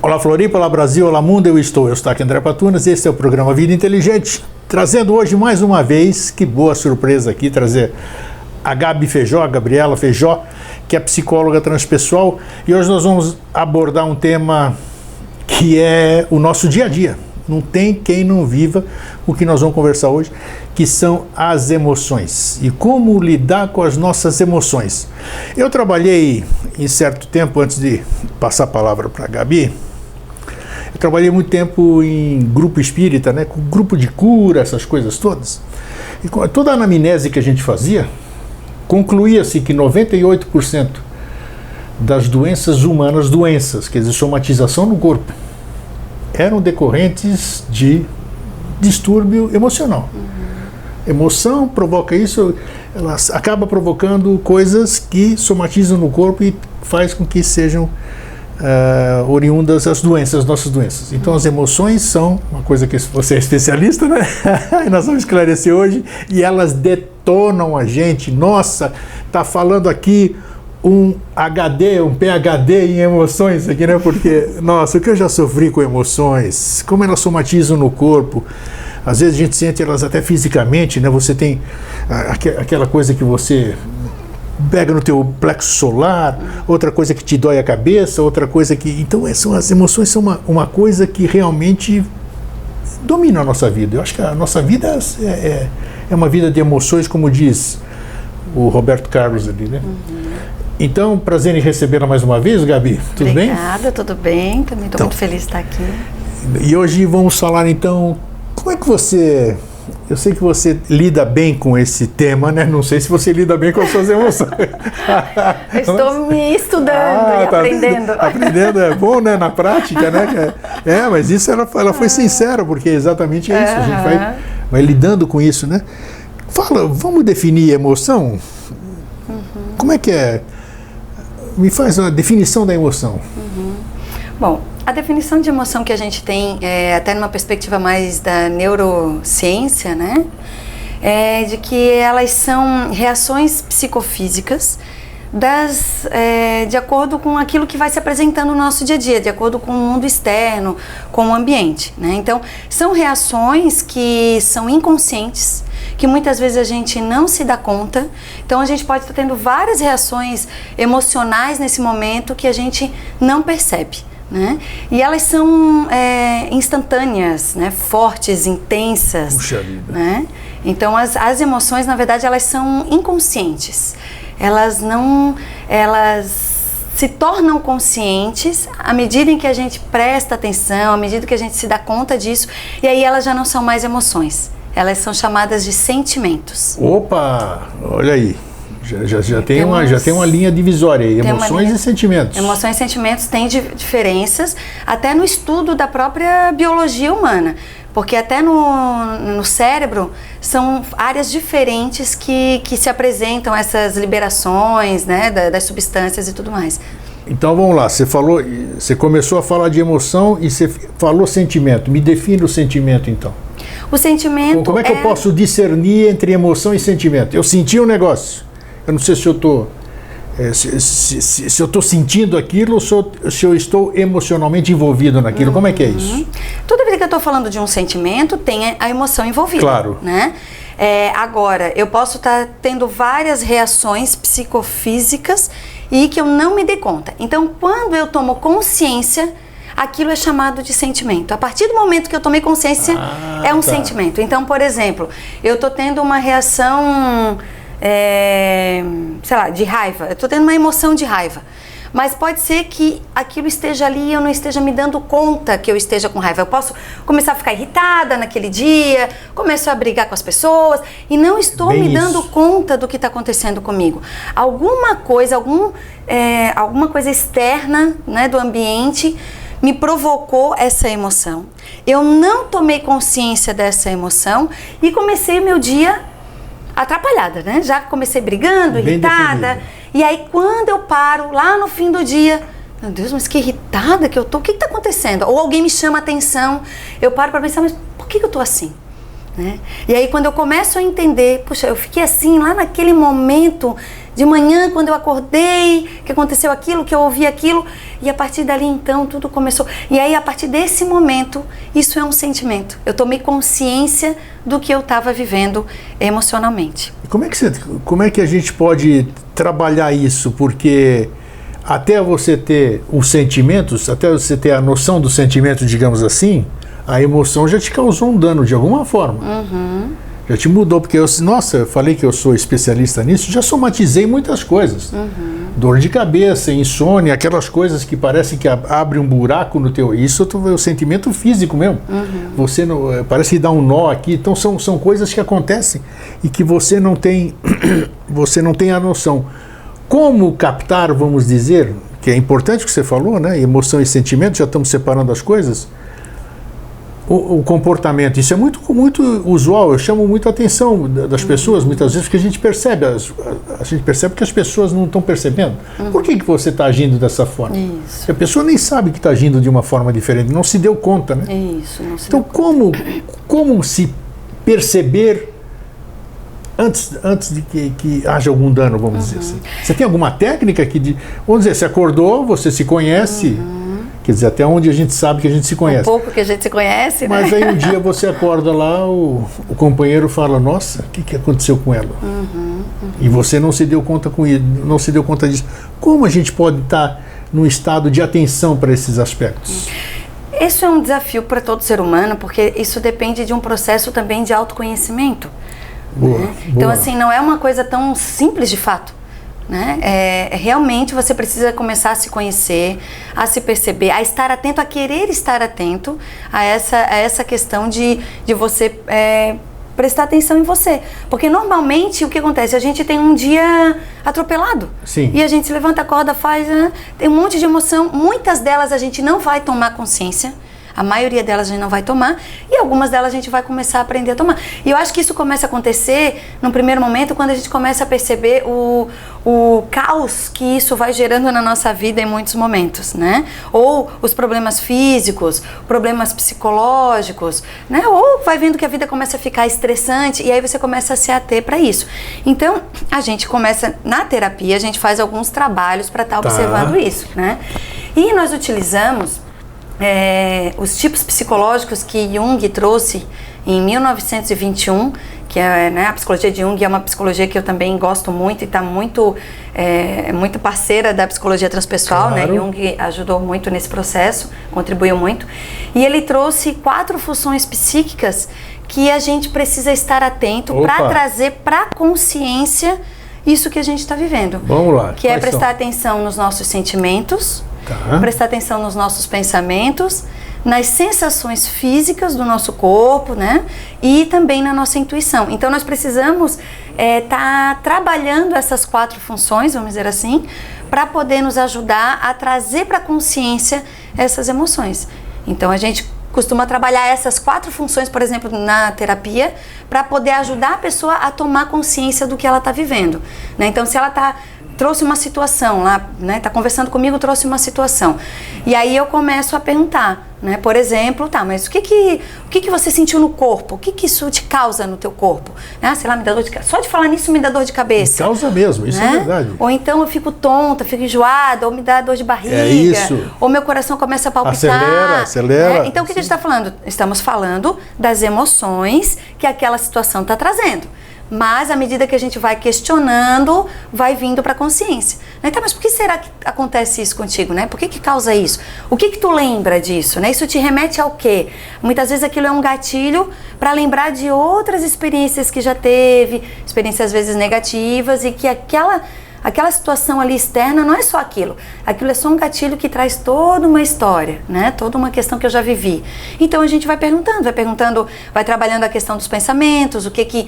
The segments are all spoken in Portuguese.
Olá Floripa, olá Brasil, olá mundo, eu estou aqui André Patunas, esse é o programa Vida Inteligente, trazendo hoje mais uma vez, que boa surpresa aqui, trazer a Gabi Feijó, a Gabriela Feijó, que é psicóloga transpessoal, e hoje nós vamos abordar um tema que é o nosso dia a dia. Não tem quem não viva o que nós vamos conversar hoje, que são as emoções e como lidar com as nossas emoções. Eu trabalhei em certo tempo, antes de passar a palavra para a Gabi, eu trabalhei muito tempo em grupo espírita, né, com grupo de cura, essas coisas todas. E com toda a anamnese que a gente fazia, concluía-se que 98% das doenças humanas, quer dizer, somatização no corpo, eram decorrentes de distúrbio emocional. Emoção provoca isso, ela acaba provocando coisas que somatizam no corpo e faz com que sejam oriundas as doenças, as nossas doenças. Então as emoções são uma coisa que você é especialista, né? E nós vamos esclarecer hoje, e elas detonam a gente. Nossa, tá falando aqui um HD, um PhD em emoções aqui, né? Porque, nossa, o que eu já sofri com emoções, como elas somatizam no corpo. Às vezes a gente sente elas até fisicamente, né? Você tem aquela coisa que você pega no teu plexo solar, outra coisa que te dói a cabeça, outra coisa que... Então, as emoções são uma coisa que realmente domina a nossa vida. Eu acho que a nossa vida é uma vida de emoções, como diz o Roberto Carlos ali, né? Então, prazer em recebê-la mais uma vez, Gabi. Tudo bem? Obrigada, tudo bem. Também estou muito feliz de estar aqui. E hoje vamos falar, então, como é que você... Eu sei que você lida bem com esse tema, né? Não sei se você lida bem com as suas emoções. Eu estou me estudando e aprendendo. Aprendendo é bom, né? Na prática, né? Mas isso ela foi sincera, porque exatamente é isso. A gente vai lidando com isso, né? Fala, vamos definir emoção? Como é que é? Me faz uma definição da emoção. Bom, a definição de emoção que a gente tem, até numa perspectiva mais da neurociência, né? É de que elas são reações psicofísicas de acordo com aquilo que vai se apresentando no nosso dia a dia, de acordo com o mundo externo, com o ambiente, né? Então, são reações que são inconscientes, que muitas vezes a gente não se dá conta. Então a gente pode estar tendo várias reações emocionais nesse momento que a gente não percebe, né? E elas são instantâneas, né? Fortes, intensas. Puxa vida. Né? Então as emoções, na verdade, elas são inconscientes. Elas se tornam conscientes à medida em que a gente presta atenção, à medida que a gente se dá conta disso, e aí elas já não são mais emoções. Elas são chamadas de sentimentos. Opa, olha aí, já tem uma linha divisória aí, emoções e sentimentos. Emoções e sentimentos têm diferenças, até no estudo da própria biologia humana, porque até no cérebro são áreas diferentes que se apresentam essas liberações, né, das substâncias e tudo mais. Então vamos lá, você começou a falar de emoção e você falou sentimento. Me define o sentimento então. O sentimento. Como é que eu posso discernir entre emoção e sentimento? Eu senti um negócio. Eu não sei se eu estou se eu estou sentindo aquilo ou se eu estou emocionalmente envolvido naquilo. Como é que é isso? Toda vez que eu estou falando de um sentimento, tem a emoção envolvida. Claro. Né? Agora, eu posso estar tendo várias reações psicofísicas e que eu não me dei conta. Então, quando eu tomo consciência, aquilo é chamado de sentimento. A partir do momento que eu tomei consciência, é um sentimento. Então, por exemplo, eu estou tendo uma reação, sei lá, de raiva. Eu estou tendo uma emoção de raiva. Mas pode ser que aquilo esteja ali e eu não esteja me dando conta que eu esteja com raiva. Eu posso começar a ficar irritada naquele dia, começo a brigar com as pessoas e não estou me dando conta do que está acontecendo comigo. Alguma coisa externa, né, do ambiente me provocou essa emoção. Eu não tomei consciência dessa emoção e comecei o meu dia atrapalhada, né? Já comecei brigando, irritada. E aí quando eu paro lá no fim do dia, meu Deus, mas que irritada que eu tô, o que está acontecendo? Ou alguém me chama a atenção, eu paro para pensar, mas por que eu tô assim? né? E aí quando eu começo a entender, puxa, eu fiquei assim lá naquele momento de manhã, quando eu acordei, que aconteceu aquilo, que eu ouvi aquilo, e a partir dali então tudo começou. E aí a partir desse momento, isso é um sentimento. Eu tomei consciência do que eu estava vivendo emocionalmente. Como é que a gente pode trabalhar isso? Porque até você ter os sentimentos, até você ter a noção do sentimento, digamos assim, a emoção já te causou um dano de alguma forma. Uhum. Já te mudou, porque eu falei que eu sou especialista nisso, já somatizei muitas coisas. Uhum. Dor de cabeça, insônia, aquelas coisas que parecem que abrem um buraco no teu... Isso é o sentimento físico mesmo. Uhum. Você não, parece que dá um nó aqui. Então são coisas que acontecem e que você não tem a noção. Como captar, vamos dizer, que é importante o que você falou, né? Emoção e sentimento, já estamos separando as coisas. O comportamento, isso é muito usual, eu chamo muito a atenção das pessoas, muitas vezes, porque a gente percebe que as pessoas não estão percebendo. Por que você está agindo dessa forma? Isso. A pessoa nem sabe que está agindo de uma forma diferente, não se deu conta, né? Isso, não se então, deu conta. como se perceber antes de que haja algum dano, vamos dizer assim? Você tem alguma técnica vamos dizer, você acordou, você se conhece... Quer dizer, até onde a gente sabe que a gente se conhece. Um pouco que a gente se conhece, né? Mas aí um dia você acorda lá, o companheiro fala, nossa, o que aconteceu com ela? E você não se deu conta disso. Como a gente pode estar num estado de atenção para esses aspectos? Isso é um desafio para todo ser humano, porque isso depende de um processo também de autoconhecimento. Boa, né? boa. Então, assim, não é uma coisa tão simples de fato. Né? Realmente você precisa começar a se conhecer, a se perceber, a estar atento, a querer estar atento a essa questão de você prestar atenção em você. Porque normalmente o que acontece? A gente tem um dia atropelado. Sim. E a gente se levanta, acorda, faz, né? Tem um monte de emoção. Muitas delas a gente não vai tomar consciência. A maioria delas a gente não vai tomar e algumas delas a gente vai começar a aprender a tomar. E eu acho que isso começa a acontecer num primeiro momento quando a gente começa a perceber o caos que isso vai gerando na nossa vida em muitos momentos, né? Ou os problemas físicos, problemas psicológicos, né? Ou vai vendo que a vida começa a ficar estressante e aí você começa a se ater para isso. Então, a gente começa, na terapia, a gente faz alguns trabalhos para estar observando isso, né? E nós utilizamos os tipos psicológicos que Jung trouxe em 1921, que é, né, a psicologia de Jung é uma psicologia que eu também gosto muito e está muito parceira da psicologia transpessoal, claro. né? Jung ajudou muito nesse processo, contribuiu muito. E ele trouxe 4 funções psíquicas que a gente precisa estar atento para trazer para a consciência isso que a gente está vivendo. Vamos lá. Que é prestar atenção nos nossos sentimentos, prestar atenção nos nossos pensamentos, nas sensações físicas do nosso corpo, né? E também na nossa intuição. Então nós precisamos estar trabalhando essas 4 funções, vamos dizer assim, para poder nos ajudar a trazer para a consciência essas emoções. Então a gente costuma trabalhar essas 4 funções, por exemplo, na terapia, para poder ajudar a pessoa a tomar consciência do que ela está vivendo, né? Então se ela trouxe uma situação lá, né? Tá conversando comigo, trouxe uma situação. E aí eu começo a perguntar, né? Por exemplo, mas o que você sentiu no corpo? O que isso te causa no teu corpo? Sei lá, me dá dor de cabeça. Só de falar nisso me dá dor de cabeça. Me causa mesmo, isso é verdade. Ou então eu fico tonta, fico enjoada, ou me dá dor de barriga. É isso. Ou meu coração começa a palpitar. Acelera. Né? Então o que a gente está falando? Estamos falando das emoções que aquela situação está trazendo. Mas à medida que a gente vai questionando, vai vindo para a consciência. Então, mas por que será que acontece isso contigo, né? Por que causa isso? O que tu lembra disso, né? Isso te remete ao quê? Muitas vezes aquilo é um gatilho para lembrar de outras experiências que já teve, experiências às vezes negativas, e que aquela situação ali externa não é só aquilo. Aquilo é só um gatilho que traz toda uma história, né? Toda uma questão que eu já vivi. Então a gente vai perguntando, vai trabalhando a questão dos pensamentos, o que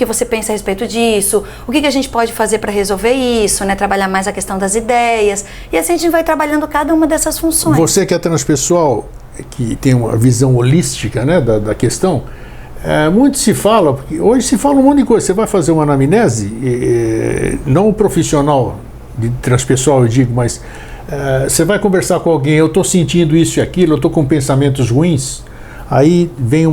você pensa a respeito disso, o que a gente pode fazer para resolver isso, né? Trabalhar mais a questão das ideias. E assim a gente vai trabalhando cada uma dessas funções. Você que é transpessoal, que tem uma visão holística, né, da questão, muito se fala, porque hoje se fala um monte de coisa. Você vai fazer uma anamnese, não o profissional de transpessoal, eu digo, mas você vai conversar com alguém, eu estou sentindo isso e aquilo, eu estou com pensamentos ruins. Aí vem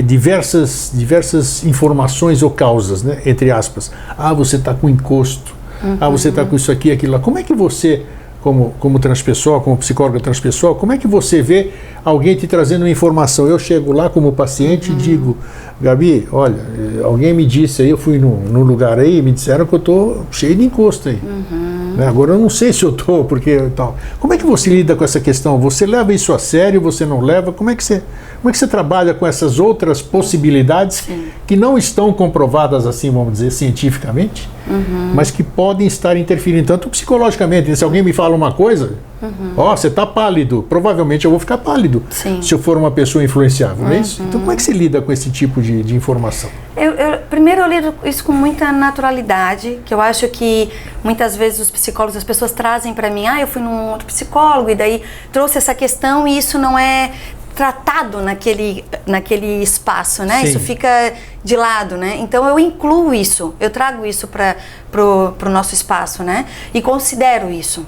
diversas informações ou causas, né, entre aspas. Ah, você está com encosto. Ah, você está com isso aqui, aquilo lá. Como é que você, como transpessoal, como psicóloga transpessoal, como é que você vê alguém te trazendo uma informação? Eu chego lá como paciente e digo, Gabi, olha, alguém me disse aí, eu fui num lugar aí, me disseram que eu estou cheio de encosto aí. Né? Agora eu não sei se eu estou, porque tal. Como é que você lida com essa questão? Você leva isso a sério, você não leva? Como é que você trabalha com essas outras possibilidades que não estão comprovadas assim, vamos dizer, cientificamente, mas que podem estar interferindo tanto psicologicamente? Se alguém me fala uma coisa, você está pálido, provavelmente eu vou ficar pálido se eu for uma pessoa influenciável, não é isso? Então como é que você lida com esse tipo de informação? Primeiro eu lido isso com muita naturalidade, que eu acho que muitas vezes os psicólogos, as pessoas trazem para mim, eu fui num outro psicólogo e daí trouxe essa questão e isso não é tratado naquele espaço, né? Isso fica de lado, né? Então eu incluo isso, eu trago isso para o nosso espaço, né? E considero isso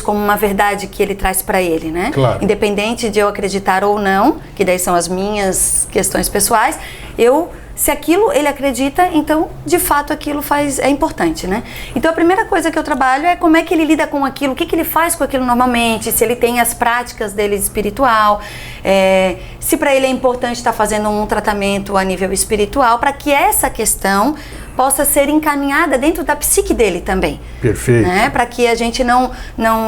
como uma verdade que ele traz para ele, né? Claro. Independente de eu acreditar ou não, que daí são as minhas questões pessoais, se aquilo ele acredita, então de fato aquilo é importante, né? Então a primeira coisa que eu trabalho é como é que ele lida com aquilo, o que ele faz com aquilo normalmente, se ele tem as práticas dele espiritual, se para ele é importante estar fazendo um tratamento a nível espiritual, para que essa questão possa ser encaminhada dentro da psique dele também. Perfeito. Né? Para que a gente não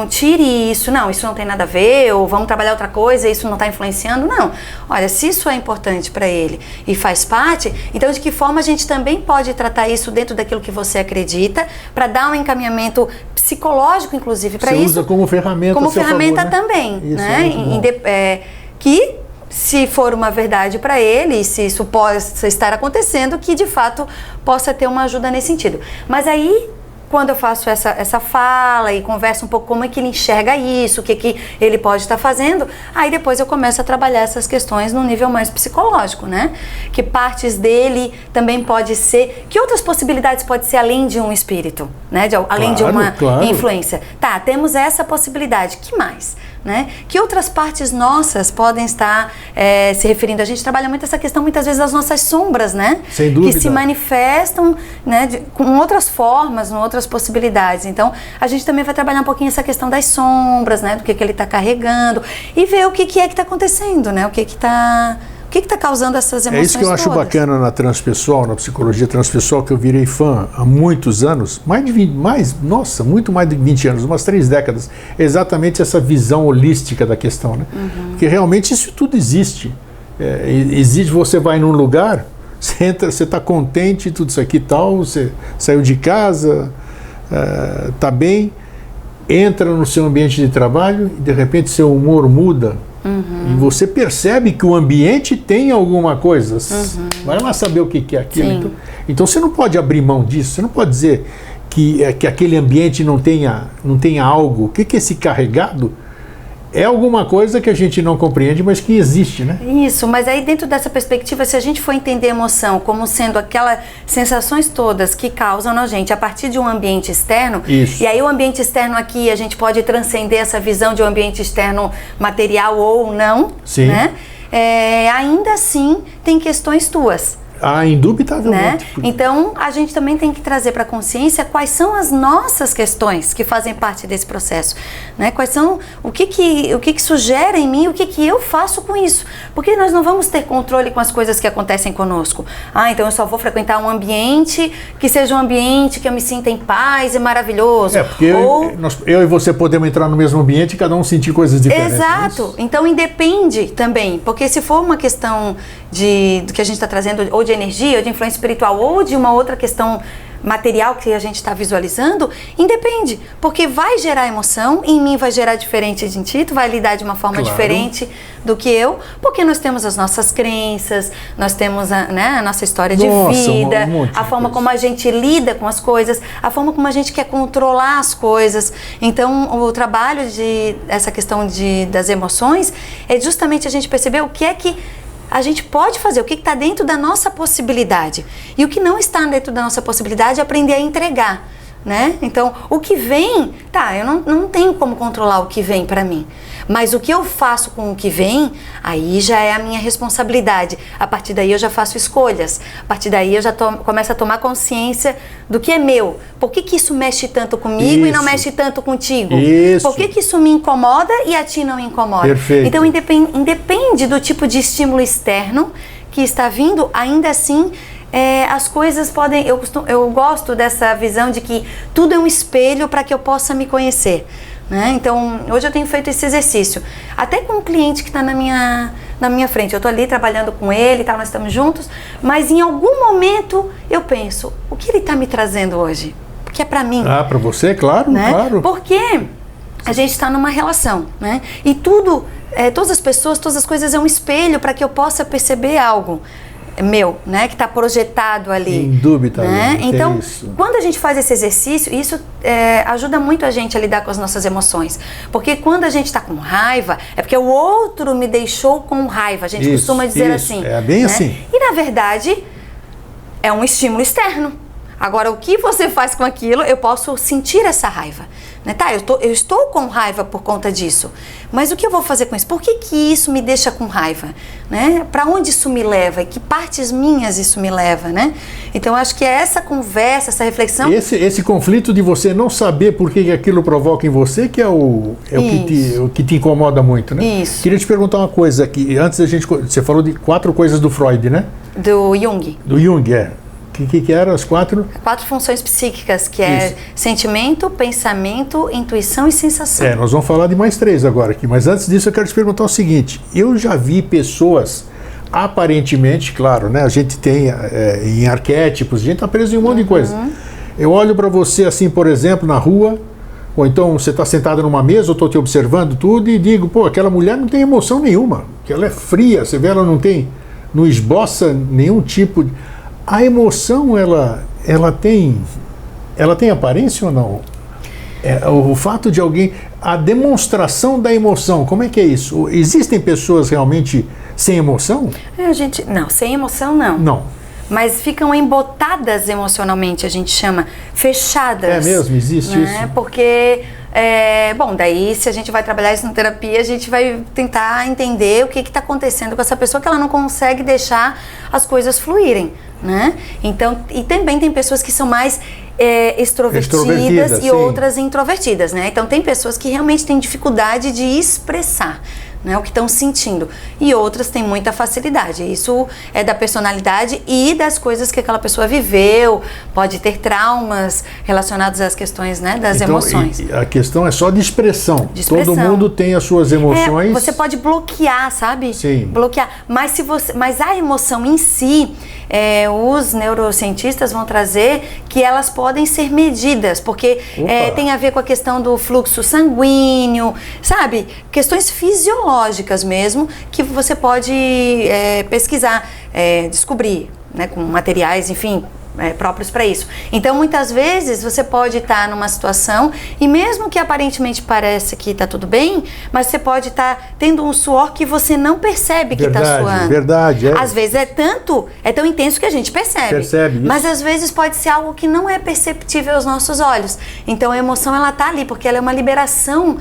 tire isso, isso não tem nada a ver, ou vamos trabalhar outra coisa, isso não está influenciando, não. Olha, se isso é importante para ele e faz parte, então de que forma a gente também pode tratar isso dentro daquilo que você acredita, para dar um encaminhamento psicológico, inclusive, para isso. Você usa como ferramenta como a seu ferramenta favor, né? também, Isso né? Que se for uma verdade para ele, se isso possa estar acontecendo, que de fato possa ter uma ajuda nesse sentido. Mas aí, quando eu faço essa fala e converso um pouco como é que ele enxerga isso, o que ele pode estar fazendo, aí depois eu começo a trabalhar essas questões no nível mais psicológico, né? Que partes dele também pode ser, que outras possibilidades pode ser além de um espírito, né? Além de uma influência. Tá, temos essa possibilidade, que mais? Né? Que outras partes nossas podem estar se referindo? A gente trabalha muito essa questão, muitas vezes, das nossas sombras, né? Sem dúvida. Que se manifestam, né, com outras formas, com outras possibilidades. Então, a gente também vai trabalhar um pouquinho essa questão das sombras, né? Do que ele está carregando e ver o que é que está acontecendo, né? O que está causando essas emoções. É isso que eu acho bacana na transpessoal, na psicologia transpessoal, que eu virei fã há muitos anos, muito mais de 20 anos, umas 3 décadas, exatamente essa visão holística da questão, né? Porque realmente isso tudo existe. Existe, você vai num lugar, você entra, você está contente, tudo isso aqui e tal, você saiu de casa, está bem, entra no seu ambiente de trabalho e de repente seu humor muda. E você percebe que o ambiente tem alguma coisa. Vai lá saber o que é aquilo. Então você não pode abrir mão disso. Você não pode dizer que aquele ambiente não tenha algo. O que é esse carregado? É alguma coisa que a gente não compreende, mas que existe, né? Isso, mas aí dentro dessa perspectiva, se a gente for entender a emoção como sendo aquelas sensações todas que causam na gente a partir de um ambiente externo, e aí o ambiente externo aqui, a gente pode transcender essa visão de um ambiente externo material ou não, né? Ainda assim tem questões tuas. Indubitavelmente. Né? Então, a gente também tem que trazer para a consciência quais são as nossas questões que fazem parte desse processo, né? Quais são, o que sugere em mim, o que eu faço com isso, porque nós não vamos ter controle com as coisas que acontecem conosco. Então eu só vou frequentar um ambiente que seja um ambiente que eu me sinta em paz e maravilhoso. Porque eu e você podemos entrar no mesmo ambiente e cada um sentir coisas diferentes. Exato. Então independe também, porque se for uma questão do que a gente está trazendo, ou de energia, ou de influência espiritual, ou de uma outra questão material que a gente está visualizando, independe, porque vai gerar emoção, em mim vai gerar diferente de ti, tu vai lidar de uma forma diferente do que eu, porque nós temos as nossas crenças, nós temos a nossa história de vida, a forma como a gente lida com as coisas, a forma como a gente quer controlar as coisas. Então, o trabalho essa questão das emoções é justamente a gente perceber o que é que a gente pode fazer, o que está dentro da nossa possibilidade. E o que não está dentro da nossa possibilidade é aprender a entregar. né? Então, o que vem, tá, eu não tenho como controlar o que vem para mim. Mas o que eu faço com o que vem, aí já é a minha responsabilidade. A partir daí eu já faço escolhas. A partir daí eu já começo a tomar consciência do que é meu. Por que isso mexe tanto comigo e não mexe tanto contigo? Por que isso me incomoda e a ti não incomoda? Perfeito. Então, independe do tipo de estímulo externo que está vindo, ainda assim... as coisas podem... Eu gosto dessa visão de que tudo é um espelho para que eu possa me conhecer, né? Então, hoje eu tenho feito esse exercício. Até com um cliente que está na minha frente. Eu estou ali trabalhando com ele, tá, nós estamos juntos, mas em algum momento eu penso, o que ele está me trazendo hoje? Porque é para mim. Ah, para você, claro, né? Claro. Porque a gente está numa relação, né? E tudo, todas as pessoas, todas as coisas é um espelho para que eu possa perceber algo meu, né, que está projetado ali. Indubitavelmente, né? Então, isso. Quando a gente faz esse exercício, isso ajuda muito a gente a lidar com as nossas emoções. Porque quando a gente está com raiva, é porque o outro me deixou com raiva. A gente costuma dizer assim. É bem né? assim. E, na verdade, é um estímulo externo. Agora, o que você faz com aquilo, eu posso sentir essa raiva. Né? Tá, eu estou com raiva por conta disso, mas o que eu vou fazer com isso? Por que isso me deixa com raiva? Né? Para onde isso me leva? E que partes minhas isso me leva? Né? Então, acho que é essa conversa, essa reflexão... Esse conflito de você não saber por que aquilo provoca em você que é o que te incomoda muito, né? Isso. Queria te perguntar uma coisa aqui. Antes da gente... Você falou de 4 coisas do Freud, né? Do Jung. Do Jung, O que eram as 4? 4 funções psíquicas, que é sentimento, pensamento, intuição e sensação. Nós vamos falar de mais 3 agora aqui, mas antes disso eu quero te perguntar o seguinte, eu já vi pessoas, aparentemente, claro, né, a gente tem em arquétipos, a gente está preso em um monte de coisa. Eu olho para você assim, por exemplo, na rua, ou então você está sentado numa mesa, eu estou te observando tudo e digo, pô, aquela mulher não tem emoção nenhuma, que ela é fria, você vê, ela não esboça nenhum tipo de... A emoção, ela tem aparência ou não? O fato de alguém... A demonstração da emoção, como é que é isso? Existem pessoas realmente sem emoção? Não, sem emoção não. Não. Mas ficam embotadas emocionalmente, a gente chama, fechadas. É mesmo? Existe isso? Porque... daí se a gente vai trabalhar isso na terapia, a gente vai tentar entender o que está acontecendo com essa pessoa, que ela não consegue deixar as coisas fluírem, né? Então, e também tem pessoas que são mais extrovertidas e outras introvertidas, né? Então tem pessoas que realmente têm dificuldade de expressar, né, o que estão sentindo, e outras têm muita facilidade. Isso é da personalidade e das coisas que aquela pessoa viveu, pode ter traumas relacionados às questões, né, das emoções. A questão é só de expressão. Todo mundo tem as suas emoções. Você pode bloquear, sabe? Sim. Bloquear. Mas a emoção em si, os neurocientistas vão trazer que elas podem ser medidas, porque tem a ver com a questão do fluxo sanguíneo, sabe? Questões fisiológicas mesmo, que você pode pesquisar, descobrir, né, com materiais, enfim, próprios para isso. Então, muitas vezes, você pode estar numa situação e mesmo que aparentemente pareça que está tudo bem, mas você pode estar tendo um suor que você não percebe que está suando. Verdade. Às vezes é tão intenso que a gente percebe isso. Mas às vezes pode ser algo que não é perceptível aos nossos olhos. Então, a emoção, ela está ali, porque ela é uma liberação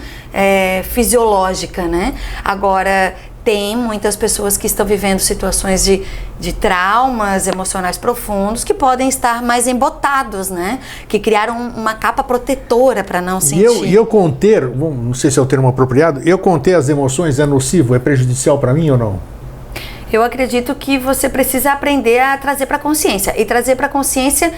fisiológica, né? Agora, tem muitas pessoas que estão vivendo situações de traumas emocionais profundos que podem estar mais embotados, né? Que criaram uma capa protetora para não sentir. E eu conter, não sei se é o termo apropriado, eu conter as emoções é nocivo, é prejudicial para mim ou não? Eu acredito que você precisa aprender a trazer para a consciência. E trazer para a consciência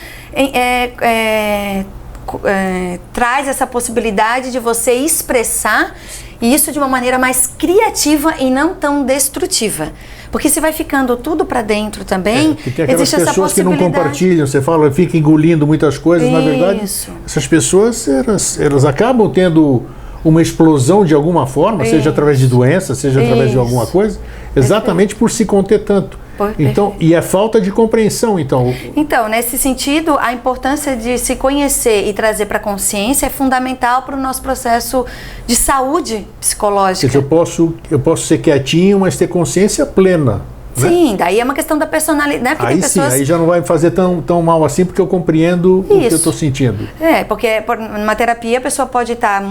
traz essa possibilidade de você expressar e isso de uma maneira mais criativa e não tão destrutiva. Porque se vai ficando tudo para dentro também, tem aquelas existe essa pessoas que não possibilidade. compartilham, você fala, fica engolindo muitas coisas, na verdade, essas pessoas, elas acabam tendo uma explosão de alguma forma, seja através de doença, seja através de alguma coisa, exatamente por se conter tanto. Então, e é falta de compreensão, então. Então, nesse sentido, a importância de se conhecer e trazer para a consciência é fundamental para o nosso processo de saúde psicológica. Quer dizer, eu posso ser quietinho, mas ter consciência plena. Sim, daí é uma questão da personalidade, né? Porque aí tem pessoas... sim, aí já não vai fazer tão mal assim, porque eu compreendo o que eu estou sentindo. Porque numa terapia a pessoa pode estar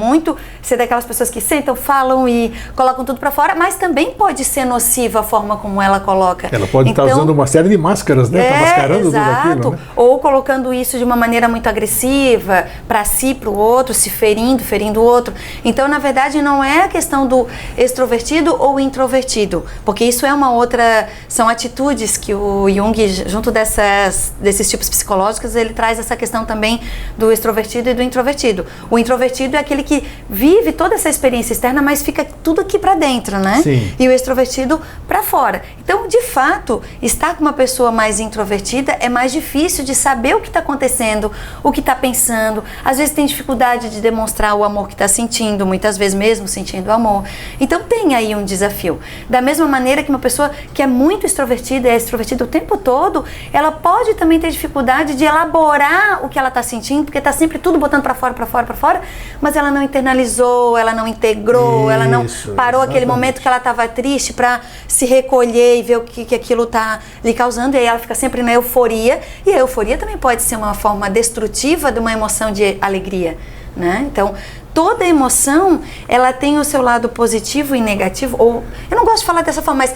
ser daquelas pessoas que sentam, falam e colocam tudo para fora, mas também pode ser nociva a forma como ela coloca. Ela pode estar usando uma série de máscaras, né? Tá mascarando tudo aquilo, né? Ou colocando isso de uma maneira muito agressiva, para si, para o outro, se ferindo o outro. Então, na verdade, não é a questão do extrovertido ou introvertido, porque isso é uma outra... São atitudes que o Jung, junto desses tipos psicológicos, ele traz essa questão também do extrovertido e do introvertido. O introvertido é aquele que vive toda essa experiência externa, mas fica tudo aqui para dentro, né? Sim. E o extrovertido para fora. Então, de fato, estar com uma pessoa mais introvertida é mais difícil de saber o que está acontecendo, o que está pensando. Às vezes tem dificuldade de demonstrar o amor que está sentindo, muitas vezes mesmo sentindo amor. Então, tem aí um desafio. Da mesma maneira que uma pessoa que é muito extrovertida, é extrovertida o tempo todo, ela pode também ter dificuldade de elaborar o que ela está sentindo, porque está sempre tudo botando para fora, mas ela não internalizou, ela não integrou, ela não parou aquele momento que ela estava triste para se recolher e ver o que aquilo está lhe causando, e aí ela fica sempre na euforia, e a euforia também pode ser uma forma destrutiva de uma emoção de alegria, né? Então, toda emoção, ela tem o seu lado positivo e negativo, ou, eu não gosto de falar dessa forma, mas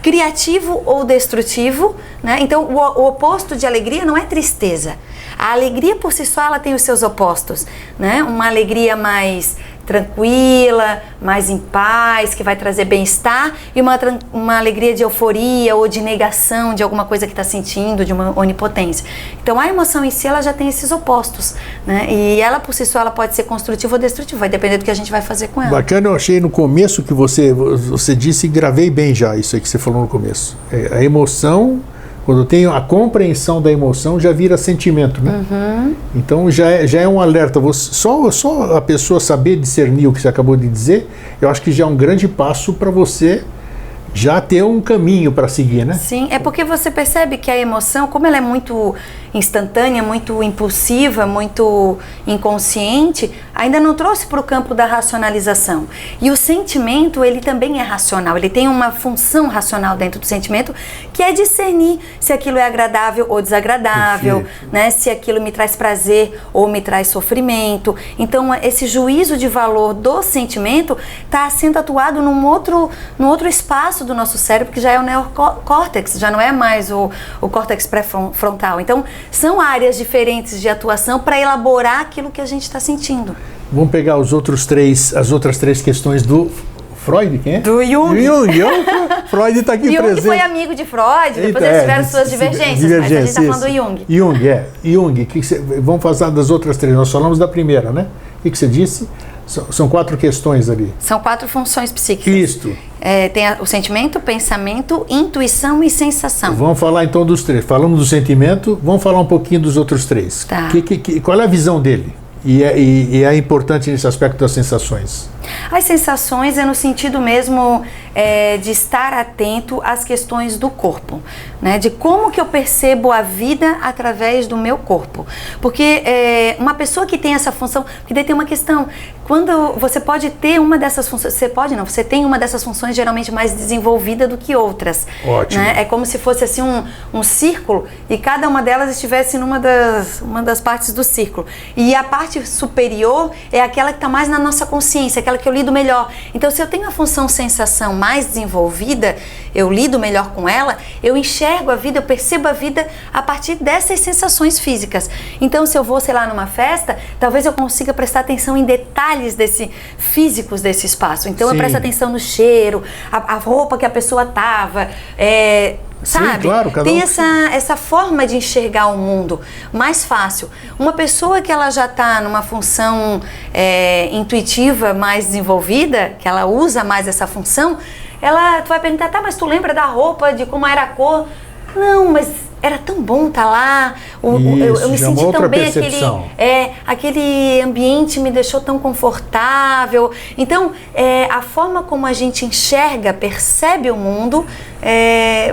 criativo ou destrutivo, né? Então, o oposto de alegria não é tristeza. A alegria por si só, ela tem os seus opostos, né? Uma alegria mais tranquila, mais em paz, que vai trazer bem-estar, e uma alegria de euforia ou de negação de alguma coisa que está sentindo, de uma onipotência. Então, a emoção em si, ela já tem esses opostos, né? E ela por si só, ela pode ser construtiva ou destrutiva, vai depender do que a gente vai fazer com ela. Bacana, eu achei no começo que você disse, e gravei bem já isso aí que você falou no começo. A emoção, quando eu tenho a compreensão da emoção, já vira sentimento, né? Uhum. Então já é um alerta. Só a pessoa saber discernir o que você acabou de dizer, eu acho que já é um grande passo para você já ter um caminho para seguir, né? Sim, é porque você percebe que a emoção, como ela é muito instantânea, muito impulsiva, muito inconsciente, ainda não trouxe para o campo da racionalização. E o sentimento, ele também é racional, ele tem uma função racional dentro do sentimento, que é discernir se aquilo é agradável ou desagradável, né? Se aquilo me traz prazer ou me traz sofrimento. Então, esse juízo de valor do sentimento está sendo atuado num outro espaço do nosso cérebro, que já é o neocórtex, já não é mais o córtex pré-frontal. Então, são áreas diferentes de atuação para elaborar aquilo que a gente está sentindo. Vamos pegar as outras três questões do Freud, quem é? Do Jung. Freud está aqui presente. Jung foi amigo de Freud, depois eles tiveram suas divergências, mas a gente está falando do Jung. Jung, vamos falar das outras três, nós falamos da primeira, né? O que você disse? São 4 questões ali. São 4 funções psíquicas. Isto. Tem o sentimento, pensamento, intuição e sensação. Vamos falar então dos 3. Falamos do sentimento, vamos falar um pouquinho dos outros 3. Tá. Qual é a visão dele? E é importante nesse aspecto das sensações. As sensações é no sentido mesmo de estar atento às questões do corpo, né? De como que eu percebo a vida através do meu corpo. Porque uma pessoa que tem essa função, porque daí tem uma questão, quando você pode ter uma dessas funções, você tem uma dessas funções geralmente mais desenvolvida do que outras. Ótimo. Né? É como se fosse assim um círculo e cada uma delas estivesse numa das partes do círculo. E a parte superior é aquela que está mais na nossa consciência, aquela que eu lido melhor. Então, se eu tenho a função sensação mais desenvolvida, eu lido melhor com ela, eu enxergo a vida, eu percebo a vida a partir dessas sensações físicas. Então, se eu vou, sei lá, numa festa, talvez eu consiga prestar atenção em detalhes físicos desse espaço. Então, Sim. eu presto atenção no cheiro, a roupa que a pessoa estava, sabe? Sim, claro, cada tem um... essa forma de enxergar o mundo mais fácil. Uma pessoa que ela já está numa função intuitiva mais desenvolvida, que ela usa mais essa função, tu vai perguntar, tá, mas tu lembra da roupa, de como era a cor? Não, mas era tão bom estar lá, eu me senti tão bem, aquele ambiente me deixou tão confortável. Então, a forma como a gente enxerga, percebe o mundo,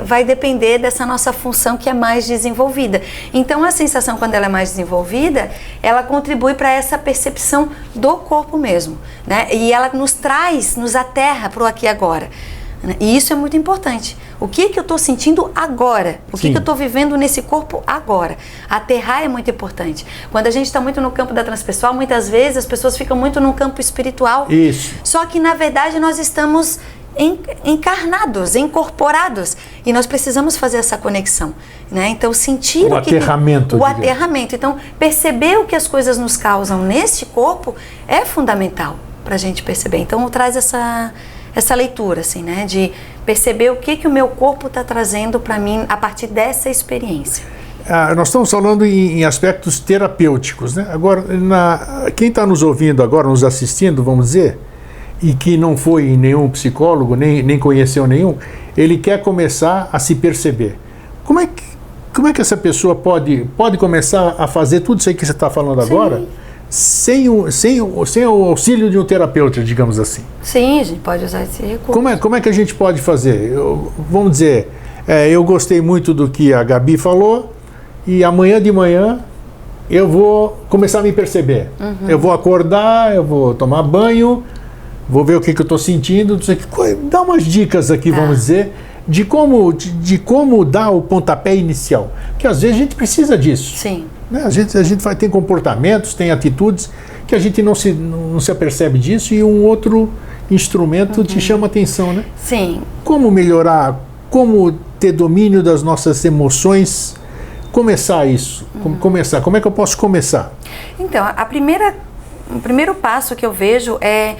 vai depender dessa nossa função que é mais desenvolvida. Então, a sensação, quando ela é mais desenvolvida, ela contribui para essa percepção do corpo mesmo, né? E ela nos aterra para o aqui e agora. E isso é muito importante. O que eu estou sentindo agora? O que eu estou vivendo nesse corpo agora? Aterrar é muito importante. Quando a gente está muito no campo da transpessoal, muitas vezes as pessoas ficam muito no campo espiritual. Isso. Só que, na verdade, nós estamos encarnados, incorporados. E nós precisamos fazer essa conexão. Né? Então, sentir o aterramento. O aterramento. Então, perceber o que as coisas nos causam neste corpo é fundamental para a gente perceber. Então, traz essa leitura, assim, né? De perceber o que o meu corpo está trazendo para mim a partir dessa experiência. Nós estamos falando em aspectos terapêuticos, né? Agora, quem está nos ouvindo agora, nos assistindo, vamos dizer, e que não foi nenhum psicólogo, nem conheceu nenhum, ele quer começar a se perceber. Como é que essa pessoa pode começar a fazer tudo isso aí que você está falando agora? Sem o auxílio de um terapeuta, digamos assim. Sim, a gente pode usar esse recurso. Como é que a gente pode fazer? Vamos dizer, eu gostei muito do que a Gabi falou e amanhã de manhã eu vou começar a me perceber. Eu vou acordar, eu vou tomar banho, vou ver o que eu estou sentindo. Dá umas dicas aqui, vamos dizer, de como dar o pontapé inicial. Porque às vezes a gente precisa disso. Sim. Né? A gente vai ter comportamentos, tem atitudes que a gente não se apercebe disso e um outro instrumento te chama atenção, né? Sim. Como melhorar, como ter domínio das nossas emoções, começar isso, como é que eu posso começar? Então, o primeiro passo que eu vejo é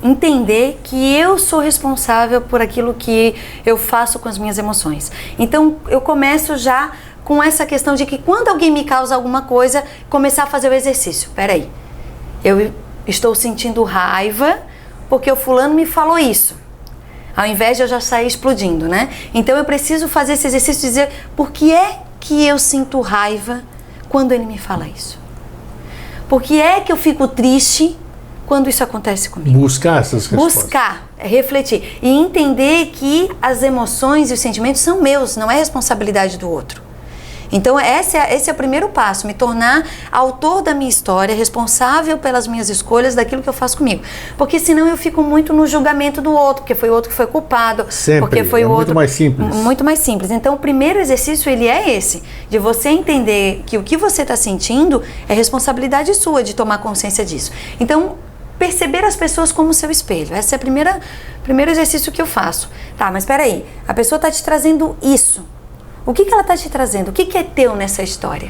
entender que eu sou responsável por aquilo que eu faço com as minhas emoções. Então, eu começo já com essa questão de que quando alguém me causa alguma coisa, começar a fazer o exercício. Peraí, eu estou sentindo raiva porque o fulano me falou isso. Ao invés de eu já sair explodindo, né? Então eu preciso fazer esse exercício de dizer por que é que eu sinto raiva quando ele me fala isso. Por que é que eu fico triste quando isso acontece comigo? Buscar essas respostas. Buscar, refletir e entender que as emoções e os sentimentos são meus, não é responsabilidade do outro. Então esse é o primeiro passo, me tornar autor da minha história, responsável pelas minhas escolhas, daquilo que eu faço comigo. Porque senão eu fico muito no julgamento do outro, porque foi o outro que foi culpado. Sempre, porque foi o outro. Muito mais simples. Muito mais simples. Então o primeiro exercício, ele é esse, de você entender que o que você está sentindo é responsabilidade sua de tomar consciência disso. Então, perceber as pessoas como seu espelho. Esse é o primeiro exercício que eu faço. Tá, mas espera aí, a pessoa está te trazendo isso. O que ela está te trazendo? O que é teu nessa história?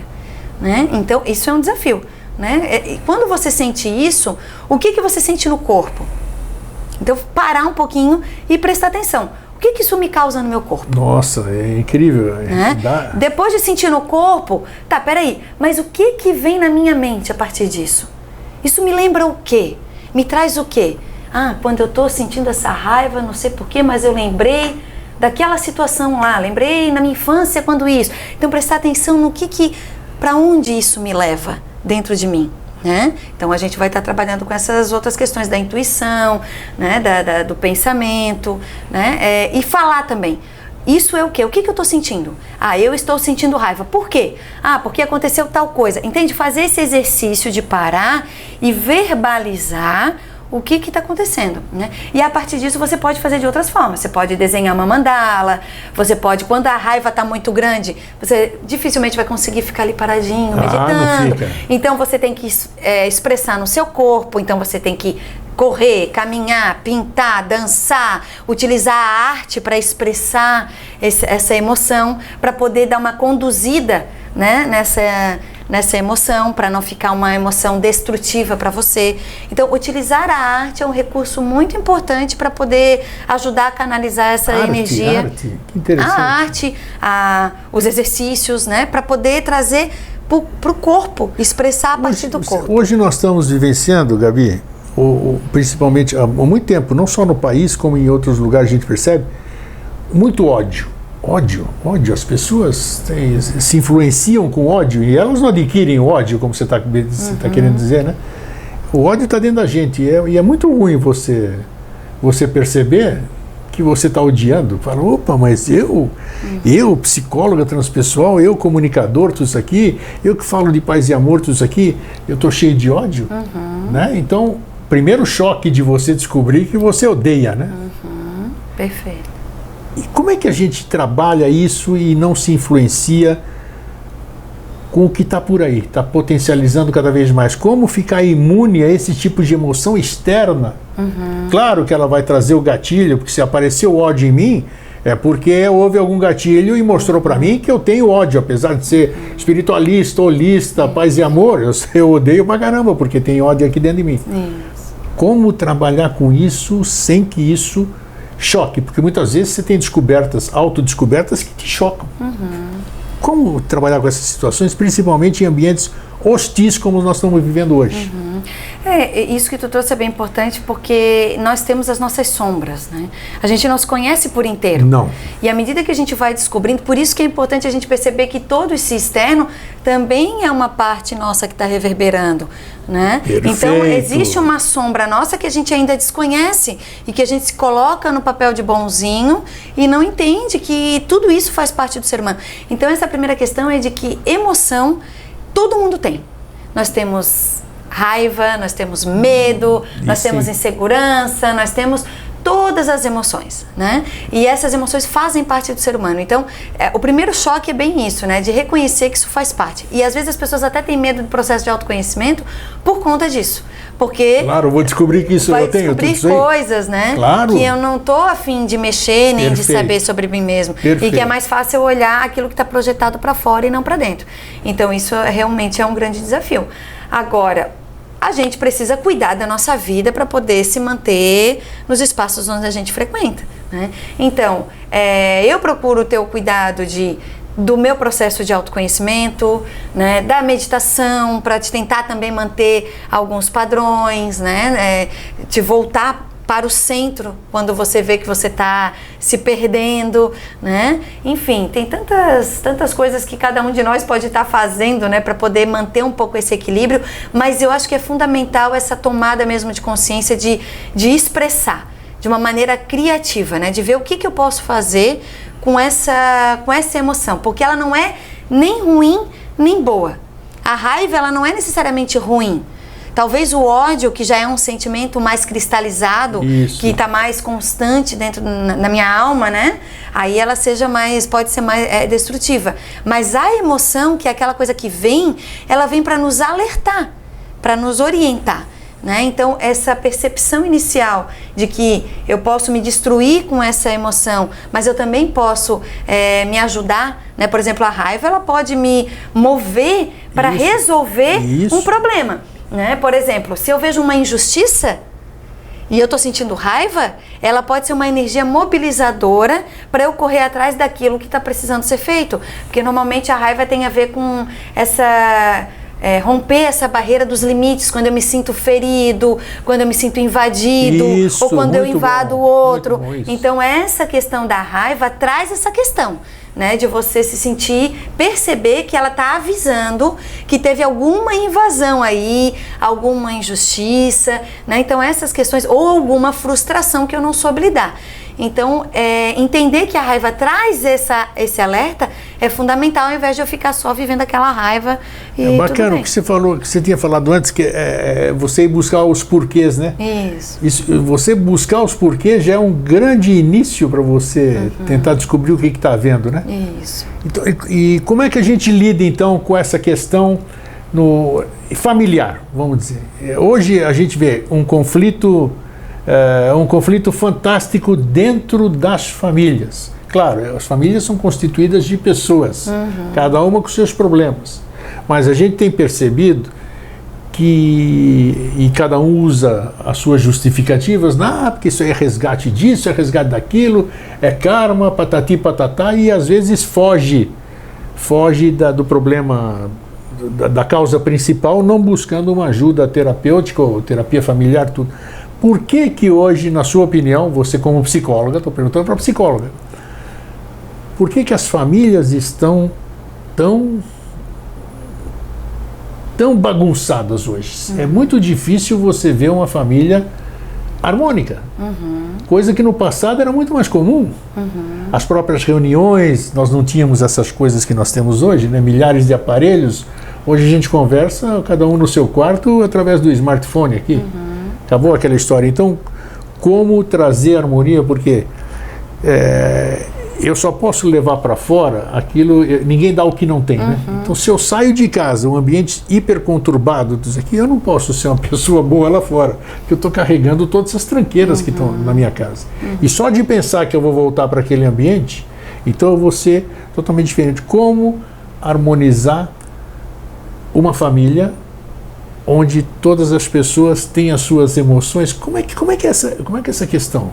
Né? Então, isso é um desafio. Né? E quando você sente isso, o que você sente no corpo? Então, parar um pouquinho e prestar atenção. O que isso me causa no meu corpo? Nossa, é incrível. Né? Depois de sentir no corpo, tá, peraí, mas o que vem na minha mente a partir disso? Isso me lembra o quê? Me traz o quê? Quando eu estou sentindo essa raiva, não sei porquê, mas eu lembrei daquela situação lá, lembrei na minha infância quando isso. Então prestar atenção no para onde isso me leva dentro de mim, né? Então a gente vai estar trabalhando com essas outras questões da intuição, né? do pensamento, né? E falar também. Isso é o quê? O que eu estou sentindo? Eu estou sentindo raiva. Por quê? Porque aconteceu tal coisa. Entende? Fazer esse exercício de parar e verbalizar o que está acontecendo, né? E a partir disso você pode fazer de outras formas. Você pode desenhar uma mandala, você pode, quando a raiva está muito grande, você dificilmente vai conseguir ficar ali paradinho, meditando. Então você tem que expressar no seu corpo, então você tem que correr, caminhar, pintar, dançar, utilizar a arte para expressar essa emoção, para poder dar uma conduzida, né, nessa emoção, para não ficar uma emoção destrutiva para você. Então, utilizar a arte é um recurso muito importante para poder ajudar a canalizar essa energia. Arte, que interessante. A arte, os exercícios, né, para poder trazer para o corpo, expressar a partir do corpo. Hoje nós estamos vivenciando, Gabi, principalmente há muito tempo, não só no país, como em outros lugares a gente percebe, muito ódio. Ódio. As pessoas se influenciam com ódio e elas não adquirem ódio, como você está querendo dizer, né? O ódio está dentro da gente e é muito ruim você perceber que você está odiando. Fala, opa, mas eu, psicóloga transpessoal, eu, comunicador, tudo isso aqui, eu que falo de paz e amor, tudo isso aqui, eu estou cheio de ódio, né? Então, primeiro choque de você descobrir que você odeia, né? Perfeito. E como é que a gente trabalha isso e não se influencia com o que está por aí, está potencializando cada vez mais? Como ficar imune a esse tipo de emoção externa? Claro que ela vai trazer o gatilho, porque se apareceu ódio em mim, é porque houve algum gatilho e mostrou para mim que eu tenho ódio, apesar de ser espiritualista, holista, paz e amor, eu odeio pra caramba, porque tem ódio aqui dentro de mim. Como trabalhar com isso sem que isso choque? Porque muitas vezes você tem descobertas, autodescobertas que te chocam. Como trabalhar com essas situações, principalmente em ambientes hostis como nós estamos vivendo hoje? Isso que tu trouxe é bem importante, porque nós temos as nossas sombras, né? A gente não se conhece por inteiro. Não. E à medida que a gente vai descobrindo, por isso que é importante a gente perceber que todo esse externo também é uma parte nossa que está reverberando, né? Perfeito. Então existe uma sombra nossa que a gente ainda desconhece e que a gente se coloca no papel de bonzinho e não entende que tudo isso faz parte do ser humano. Então essa primeira questão é de que emoção todo mundo tem. Nós temos raiva, nós temos medo, nós temos insegurança, nós temos todas as emoções, né? E essas emoções fazem parte do ser humano. Então, o primeiro choque é bem isso, né? De reconhecer que isso faz parte. E às vezes as pessoas até têm medo do processo de autoconhecimento por conta disso. Porque claro, eu vou descobrir que isso eu tenho. Vai descobrir coisas, né? Claro. Que eu não tô a fim de mexer, nem de saber sobre mim mesmo. E que é mais fácil eu olhar aquilo que está projetado para fora e não para dentro. Então, isso realmente é um grande desafio. Agora, a gente precisa cuidar da nossa vida para poder se manter nos espaços onde a gente frequenta, né? Então, eu procuro ter o cuidado do meu processo de autoconhecimento, né, da meditação, para te tentar também manter alguns padrões, né, te voltar para o centro quando você vê que você está se perdendo, né? Enfim, tem tantas coisas que cada um de nós pode estar fazendo, né, para poder manter um pouco esse equilíbrio, mas eu acho que é fundamental essa tomada mesmo de consciência de expressar de uma maneira criativa, né, de ver o que eu posso fazer com essa emoção, porque ela não é nem ruim nem boa. A raiva, ela não é necessariamente ruim. Talvez o ódio, que já é um sentimento mais cristalizado, que está mais constante dentro na minha alma, né? Aí ela pode ser mais destrutiva. Mas a emoção, que é aquela coisa que vem, ela vem para nos alertar, para nos orientar, né? Então, essa percepção inicial de que eu posso me destruir com essa emoção, mas eu também posso me ajudar, né? Por exemplo, a raiva, ela pode me mover para resolver um problema, né? Por exemplo, se eu vejo uma injustiça e eu estou sentindo raiva, ela pode ser uma energia mobilizadora para eu correr atrás daquilo que está precisando ser feito. Porque normalmente a raiva tem a ver com romper essa barreira dos limites, quando eu me sinto ferido, quando eu me sinto invadido, ou quando eu invado o outro. Então essa questão da raiva traz essa questão, né, de você se sentir, perceber que ela está avisando que teve alguma invasão aí, alguma injustiça, né? Então essas questões, ou alguma frustração que eu não soube lidar. Então, entender que a raiva traz esse alerta é fundamental, ao invés de eu ficar só vivendo aquela raiva e é bacana o que você falou, que você tinha falado antes, que você ir buscar os porquês, né? Isso. Você buscar os porquês já é um grande início para você tentar descobrir o que está havendo, né? Isso. Então, e como é que a gente lida, então, com essa questão familiar, vamos dizer? Hoje a gente vê um conflito fantástico dentro das famílias. Claro, as famílias são constituídas de pessoas, cada uma com seus problemas. Mas a gente tem percebido e cada um usa as suas justificativas, porque isso é resgate disso, é resgate daquilo, é karma, patati patatá, e às vezes foge do problema, da causa principal, não buscando uma ajuda terapêutica ou terapia familiar, tudo. Por que hoje, na sua opinião, você como psicóloga, estou perguntando para a psicóloga, por que as famílias estão tão bagunçadas hoje? É muito difícil você ver uma família harmônica, coisa que no passado era muito mais comum. As próprias reuniões, nós não tínhamos essas coisas que nós temos hoje, né? Milhares de aparelhos. Hoje a gente conversa, cada um no seu quarto, através do smartphone aqui. Acabou aquela história. Então, como trazer harmonia? Porque eu só posso levar para fora aquilo, ninguém dá o que não tem, né? Então, se eu saio de casa, um ambiente hiper conturbado, diz aqui, eu não posso ser uma pessoa boa lá fora, porque eu estou carregando todas essas tranqueiras que estão na minha casa. E só de pensar que eu vou voltar para aquele ambiente, então eu vou ser totalmente diferente. Como harmonizar uma família onde todas as pessoas têm as suas emoções? Como é que é essa questão?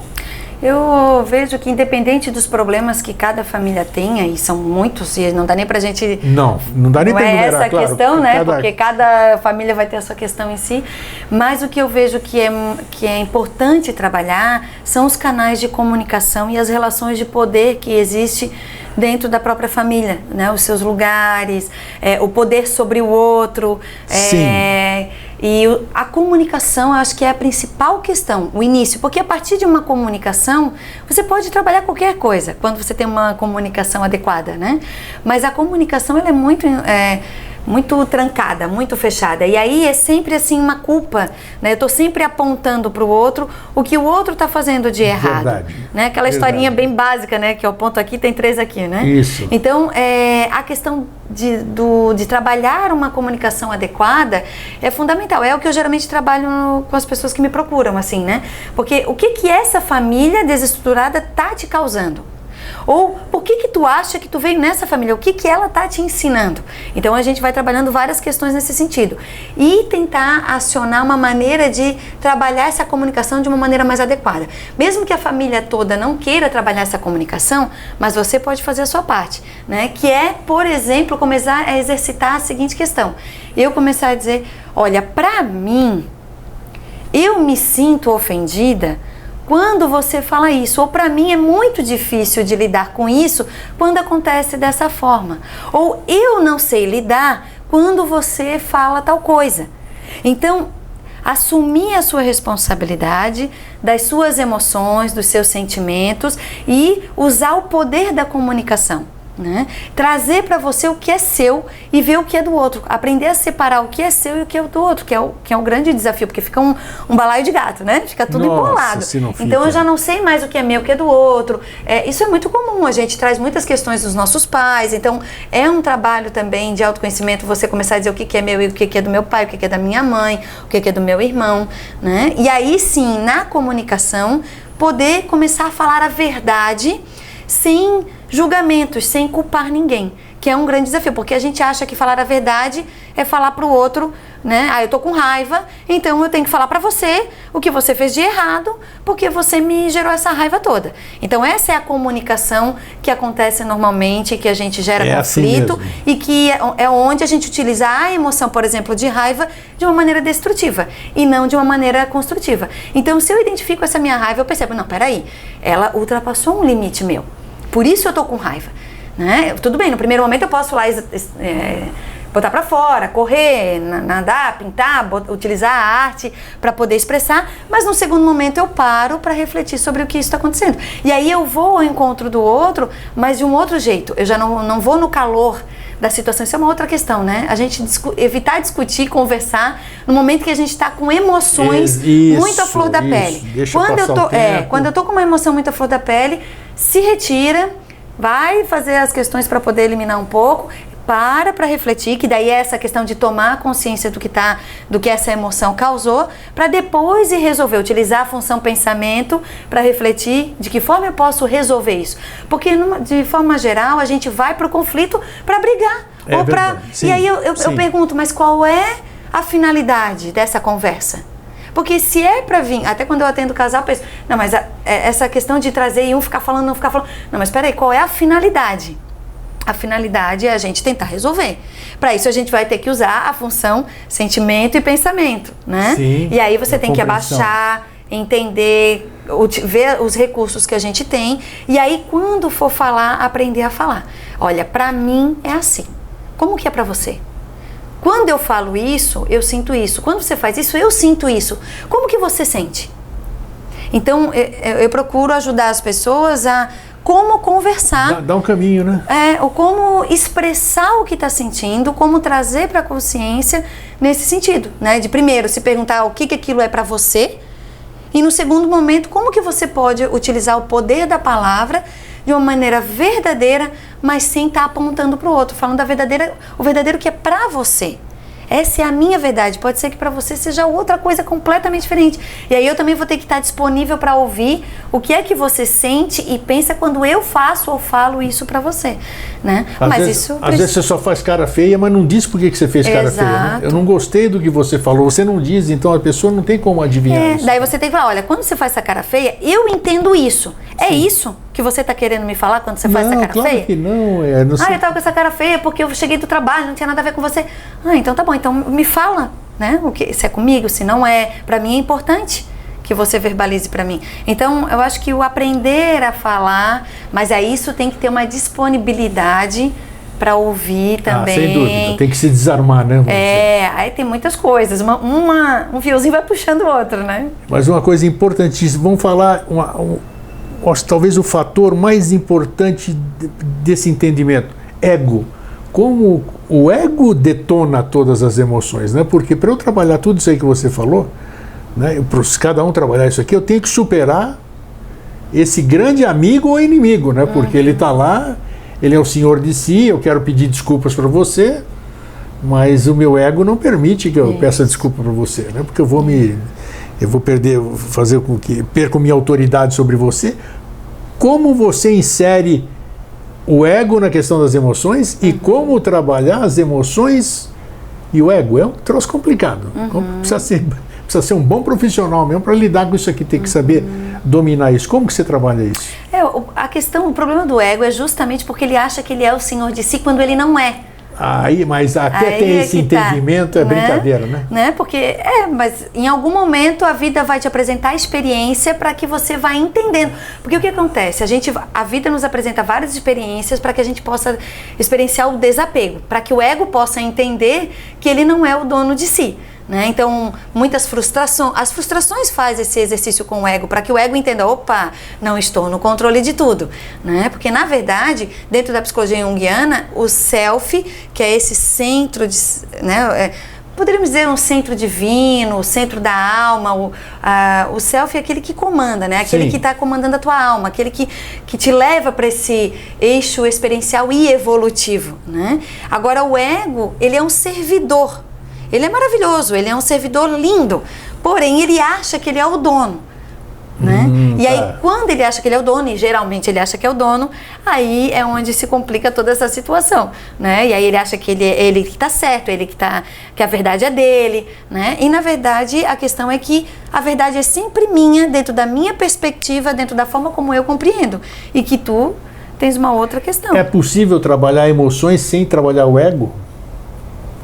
Eu vejo que independente dos problemas que cada família tenha, e são muitos, e não dá nem pra gente... Não dá nem pra enumerar, essa claro, questão, né? Porque cada família vai ter a sua questão em si. Mas o que eu vejo que é importante trabalhar são os canais de comunicação e as relações de poder que existe dentro da própria família, né? Os seus lugares, o poder sobre o outro. Sim. E a comunicação, eu acho que é a principal questão, o início, porque a partir de uma comunicação, você pode trabalhar qualquer coisa, quando você tem uma comunicação adequada, né? Mas a comunicação, ela é muito trancada, muito fechada, e aí é sempre assim uma culpa, né? Eu estou sempre apontando para o outro o que o outro está fazendo de errado. Verdade. Né? Aquela historinha bem básica, né? Que eu aponto aqui, tem 3 aqui, né? Isso. Então, a questão de trabalhar uma comunicação adequada é fundamental. É o que eu geralmente trabalho com as pessoas que me procuram, assim, né? Porque o que essa família desestruturada tá te causando? Ou por que tu acha que tu veio nessa família? O que ela tá te ensinando? Então a gente vai trabalhando várias questões nesse sentido e tentar acionar uma maneira de trabalhar essa comunicação de uma maneira mais adequada. Mesmo que a família toda não queira trabalhar essa comunicação, mas você pode fazer a sua parte, né? Que é, por exemplo, começar a exercitar a seguinte questão. Eu começar a dizer, olha, pra mim, eu me sinto ofendida quando você fala isso, ou para mim é muito difícil de lidar com isso quando acontece dessa forma, ou eu não sei lidar quando você fala tal coisa. Então, assumir a sua responsabilidade das suas emoções, dos seus sentimentos e usar o poder da comunicação. Né? Trazer para você o que é seu e ver o que é do outro, aprender a separar o que é seu e o que é do outro, que é um grande desafio, porque fica um balaio de gato, né? Fica tudo empolado. Então eu já não sei mais o que é meu, o que é do outro. Isso é muito comum, a gente traz muitas questões dos nossos pais, então é um trabalho também de autoconhecimento você começar a dizer o que é meu e o que é do meu pai, o que é da minha mãe, o que é do meu irmão, né? E aí sim, na comunicação, poder começar a falar a verdade sem julgamentos, sem culpar ninguém, que é um grande desafio, porque a gente acha que falar a verdade é falar para o outro, né? Eu tô com raiva, então eu tenho que falar para você o que você fez de errado, porque você me gerou essa raiva toda. Então essa é a comunicação que acontece normalmente, que a gente gera conflito assim e que é onde a gente utiliza a emoção, por exemplo, de raiva, de uma maneira destrutiva e não de uma maneira construtiva. Então se eu identifico essa minha raiva, eu percebo, não, peraí, ela ultrapassou um limite meu. Por isso eu tô com raiva, né? Tudo bem, no primeiro momento eu posso lá botar para fora, correr, nadar, pintar, utilizar a arte para poder expressar, mas no segundo momento eu paro para refletir sobre o que está acontecendo. E aí eu vou ao encontro do outro, mas de um outro jeito. Eu já não vou no calor da situação. Isso é uma outra questão, né? A gente evitar discutir, conversar no momento que a gente está com emoções muito à flor da pele. Quando eu tô com uma emoção muito à flor da pele, se retira, vai fazer as questões para poder eliminar um pouco, para refletir, que daí é essa questão de tomar consciência do que essa emoção causou, para depois ir resolver, utilizar a função pensamento para refletir de que forma eu posso resolver isso. Porque de forma geral a gente vai para o conflito para brigar. E aí eu pergunto, mas qual é a finalidade dessa conversa? Porque se é pra vir, até quando eu atendo casal, eu penso, não, mas essa questão de trazer e um ficar falando, não ficar falando, não, mas peraí, qual é a finalidade? A finalidade é a gente tentar resolver. Para isso a gente vai ter que usar a função sentimento e pensamento, né? Sim, e aí você tem que abaixar, entender, ver os recursos que a gente tem, e aí quando for falar, aprender a falar. Olha, pra mim é assim. Como que é pra você? Quando eu falo isso, eu sinto isso. Quando você faz isso, eu sinto isso. Como que você sente? Então, eu procuro ajudar as pessoas a como conversar. Dá um caminho, né? Ou como expressar o que está sentindo, como trazer para a consciência nesse sentido, né? De primeiro se perguntar o que aquilo é para você E no segundo momento, como que você pode utilizar o poder da palavra de uma maneira verdadeira, mas sem estar apontando para o outro, falando o verdadeiro que é para você. Essa é a minha verdade. Pode ser que para você seja outra coisa completamente diferente. E aí eu também vou ter que estar disponível para ouvir o que é que você sente e pensa quando eu faço ou falo isso para você, né? Às vezes você só faz cara feia, mas não diz por que você fez cara feia, né? Eu não gostei do que você falou, você não diz, então a pessoa não tem como adivinhar isso. Daí você tem que falar, olha, quando você faz essa cara feia, eu entendo isso. É Sim. isso que você está querendo me falar quando você faz essa cara feia? Que não, eu tava com essa cara feia porque eu cheguei do trabalho, não tinha nada a ver com você. Então tá bom, então me fala, né? Se é comigo, se não é. Pra mim é importante que você verbalize pra mim. Então eu acho que o aprender a falar, mas aí isso tem que ter uma disponibilidade para ouvir também. Sem dúvida, tem que se desarmar, né? Aí tem muitas coisas, um fiozinho vai puxando o outro, né? Mas uma coisa importantíssima, vamos falar, talvez o fator mais importante desse entendimento, ego. Como o ego detona todas as emoções, né? Porque para eu trabalhar tudo isso aí que você falou, né? Para cada um trabalhar isso aqui, eu tenho que superar esse grande amigo ou inimigo, né? Porque ele está lá, ele é o senhor de si, eu quero pedir desculpas para você, mas o meu ego não permite que eu peça desculpa para você, né? Porque eu vou fazer com que perca minha autoridade sobre você. Como você insere o ego na questão das emoções e como trabalhar as emoções e o ego? É um troço complicado. Precisa ser um bom profissional mesmo para lidar com isso aqui, tem que saber dominar isso. Como que você trabalha isso? O problema do ego é justamente porque ele acha que ele é o senhor de si quando ele não é. Mas até ter esse entendimento é brincadeira, né? Porque mas em algum momento a vida vai te apresentar a experiência para que você vá entendendo. Porque o que acontece? A vida nos apresenta várias experiências para que a gente possa experienciar o desapego, para que o ego possa entender que ele não é o dono de si. Né? Então, as frustrações fazem esse exercício com o ego, para que o ego entenda, opa, não estou no controle de tudo, né? Porque na verdade, dentro da psicologia junguiana, o self, que é esse centro de, né, poderíamos dizer um centro divino, o centro da alma, o self é aquele que comanda, né? Aquele que está comandando a tua alma, aquele que te leva para esse eixo experiencial e evolutivo, né? Agora o ego, ele é um servidor. Ele é maravilhoso, ele é um servidor lindo, porém ele acha que ele é o dono, né? E aí quando ele acha que ele é o dono, e geralmente ele acha que é o dono, aí é onde se complica toda essa situação, né? E aí ele acha que ele que está certo, que a verdade é dele, né? E na verdade a questão é que a verdade é sempre minha, dentro da minha perspectiva, dentro da forma como eu compreendo, e que tu tens uma outra questão. É possível trabalhar emoções sem trabalhar o ego?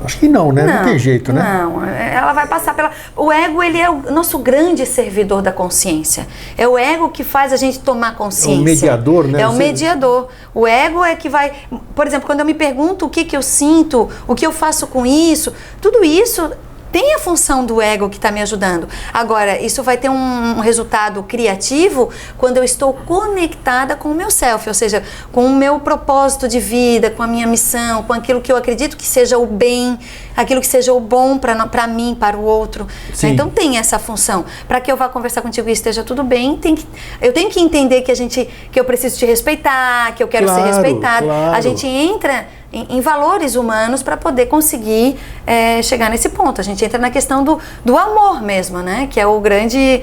Acho que não, né? Não tem jeito, né? Não, ela vai passar pela... O ego, ele é o nosso grande servidor da consciência. É o ego que faz a gente tomar consciência. É o mediador, né? É o mediador. O ego é que vai... Por exemplo, quando eu me pergunto o que eu sinto, o que eu faço com isso, tudo isso tem a função do ego que está me ajudando. Agora, isso vai ter um resultado criativo quando eu estou conectada com o meu self, ou seja, com o meu propósito de vida, com a minha missão, com aquilo que eu acredito que seja o bem, aquilo que seja o bom para mim, para o outro. Sim. Então tem essa função. Para que eu vá conversar contigo e esteja tudo bem, eu tenho que entender que eu preciso te respeitar, que eu quero ser respeitado. Claro. A gente entra em valores humanos para poder conseguir chegar nesse ponto. A gente entra na questão do amor mesmo, né? Que é o grande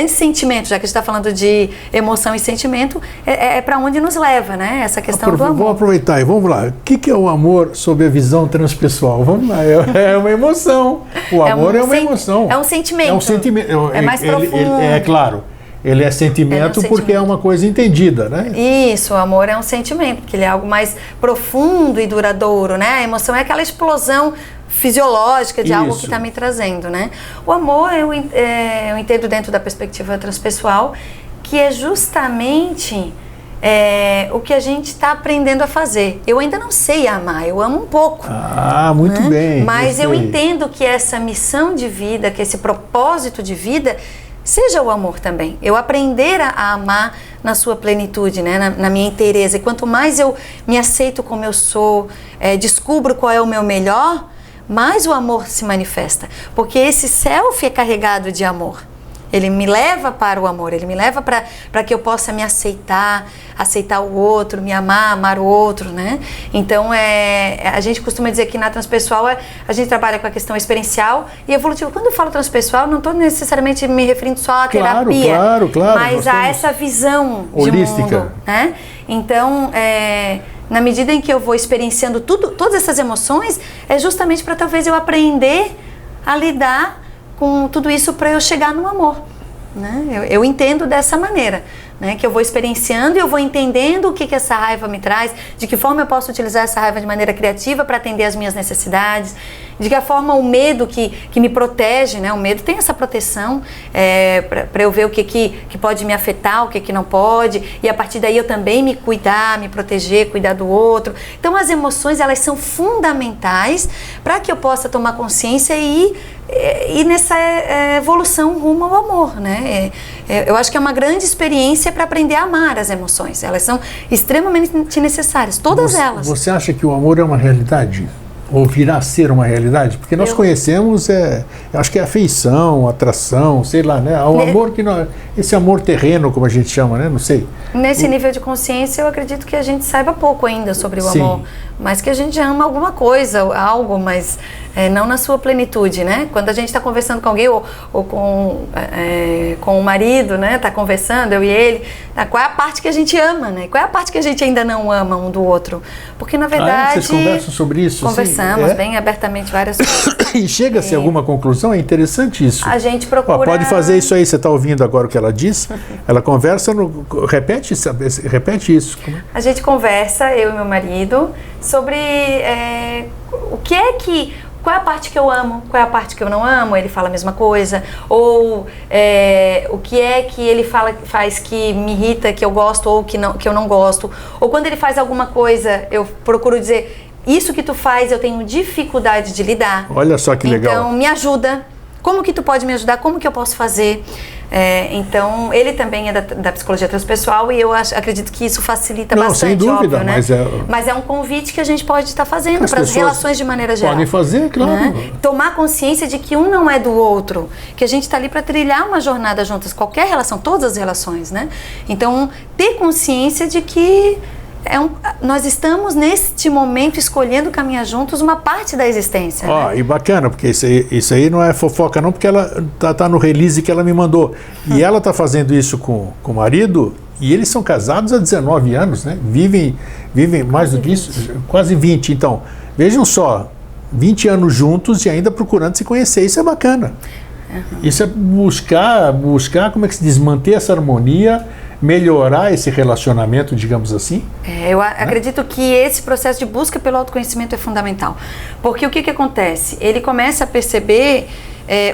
sentimento, já que a gente está falando de emoção e sentimento, é para onde nos leva, né? Essa questão do amor. Vamos aproveitar e vamos lá. O que é o amor sob a visão transpessoal? Vamos lá, é uma emoção. O amor é uma emoção. É um sentimento. É um sentimento. É mais profundo. É claro. Ele é sentimento porque é uma coisa entendida, né? Isso, o amor é um sentimento, porque ele é algo mais profundo e duradouro, né? A emoção é aquela explosão fisiológica de algo que está me trazendo, né? O amor, eu entendo dentro da perspectiva transpessoal, que é justamente o que a gente está aprendendo a fazer. Eu ainda não sei amar, eu amo um pouco. Muito bem. Mas eu entendo que essa missão de vida, que esse propósito de vida seja o amor também. Eu aprender a amar na sua plenitude, né? na minha inteireza. E quanto mais eu me aceito como eu sou, descubro qual é o meu melhor, mais o amor se manifesta. Porque esse self é carregado de amor. Ele me leva para o amor, ele me leva para que eu possa me aceitar o outro, me amar o outro, né? Então, a gente costuma dizer que na transpessoal a gente trabalha com a questão experiencial e evolutiva. Quando eu falo transpessoal, não estou necessariamente me referindo só à terapia, claro, mas a essa visão holística de mundo, né? Então, na medida em que eu vou experienciando todas essas emoções, é justamente para talvez eu aprender a lidar com tudo isso para eu chegar no amor, né? Eu entendo dessa maneira, né? Que eu vou experienciando e eu vou entendendo o que essa raiva me traz, de que forma eu posso utilizar essa raiva de maneira criativa para atender as minhas necessidades, de que forma o medo que me protege, né? O medo tem essa proteção para eu ver o que pode me afetar, o que não pode, e a partir daí eu também me cuidar, me proteger, cuidar do outro. Então as emoções, elas são fundamentais para que eu possa tomar consciência e nessa evolução rumo ao amor, né? Eu acho que é uma grande experiência para aprender a amar as emoções. Elas são extremamente necessárias, todas elas. Você acha que o amor é uma realidade? Ou virá a ser uma realidade? Porque nós conhecemos, acho que é afeição, atração, sei lá, né? O amor esse amor terreno, como a gente chama, né? Não sei. Nesse nível de consciência, eu acredito que a gente saiba pouco ainda sobre o amor, mas que a gente ama alguma coisa, algo, mas não na sua plenitude, né? Quando a gente está conversando com alguém ou com o marido, né? Está conversando, eu e ele, qual é a parte que a gente ama, né? Qual é a parte que a gente ainda não ama um do outro? Porque, na verdade... Vocês conversam sobre isso? Conversamos bem abertamente várias coisas. E chega-se a alguma conclusão? É interessante isso. A gente procura... Pode fazer isso aí, você está ouvindo agora o que ela diz? Ela conversa, repete isso. A gente conversa, eu e meu marido, sobre qual é a parte que eu amo, qual é a parte que eu não amo, ele fala a mesma coisa, ou o que é que ele faz que me irrita, que eu gosto ou que eu não gosto, ou quando ele faz alguma coisa, eu procuro dizer, isso que tu faz eu tenho dificuldade de lidar. Olha só que legal. Então me ajuda, como que tu pode me ajudar, como que eu posso fazer? Então, ele também é da psicologia transpessoal e eu acredito que isso facilita bastante, sem dúvida, óbvio, né? Mas é um convite que a gente pode estar fazendo para as relações de maneira geral. Podem fazer, claro. Né? Tomar consciência de que um não é do outro, que a gente está ali para trilhar uma jornada juntas, qualquer relação, todas as relações, né? Então, ter consciência de que nós estamos neste momento escolhendo caminhar juntos uma parte da existência. E bacana, porque isso aí não é fofoca não, porque ela tá no release que ela me mandou. E ela tá fazendo isso com o marido, e eles são casados há 19 anos, né? Vivem mais do que isso, quase 20. Então, vejam só, 20 anos juntos e ainda procurando se conhecer, isso é bacana. Isso é buscar, como é que se diz, manter essa harmonia, melhorar esse relacionamento, digamos assim. Eu acredito que esse processo de busca pelo autoconhecimento é fundamental. Porque o que acontece? Ele começa a perceber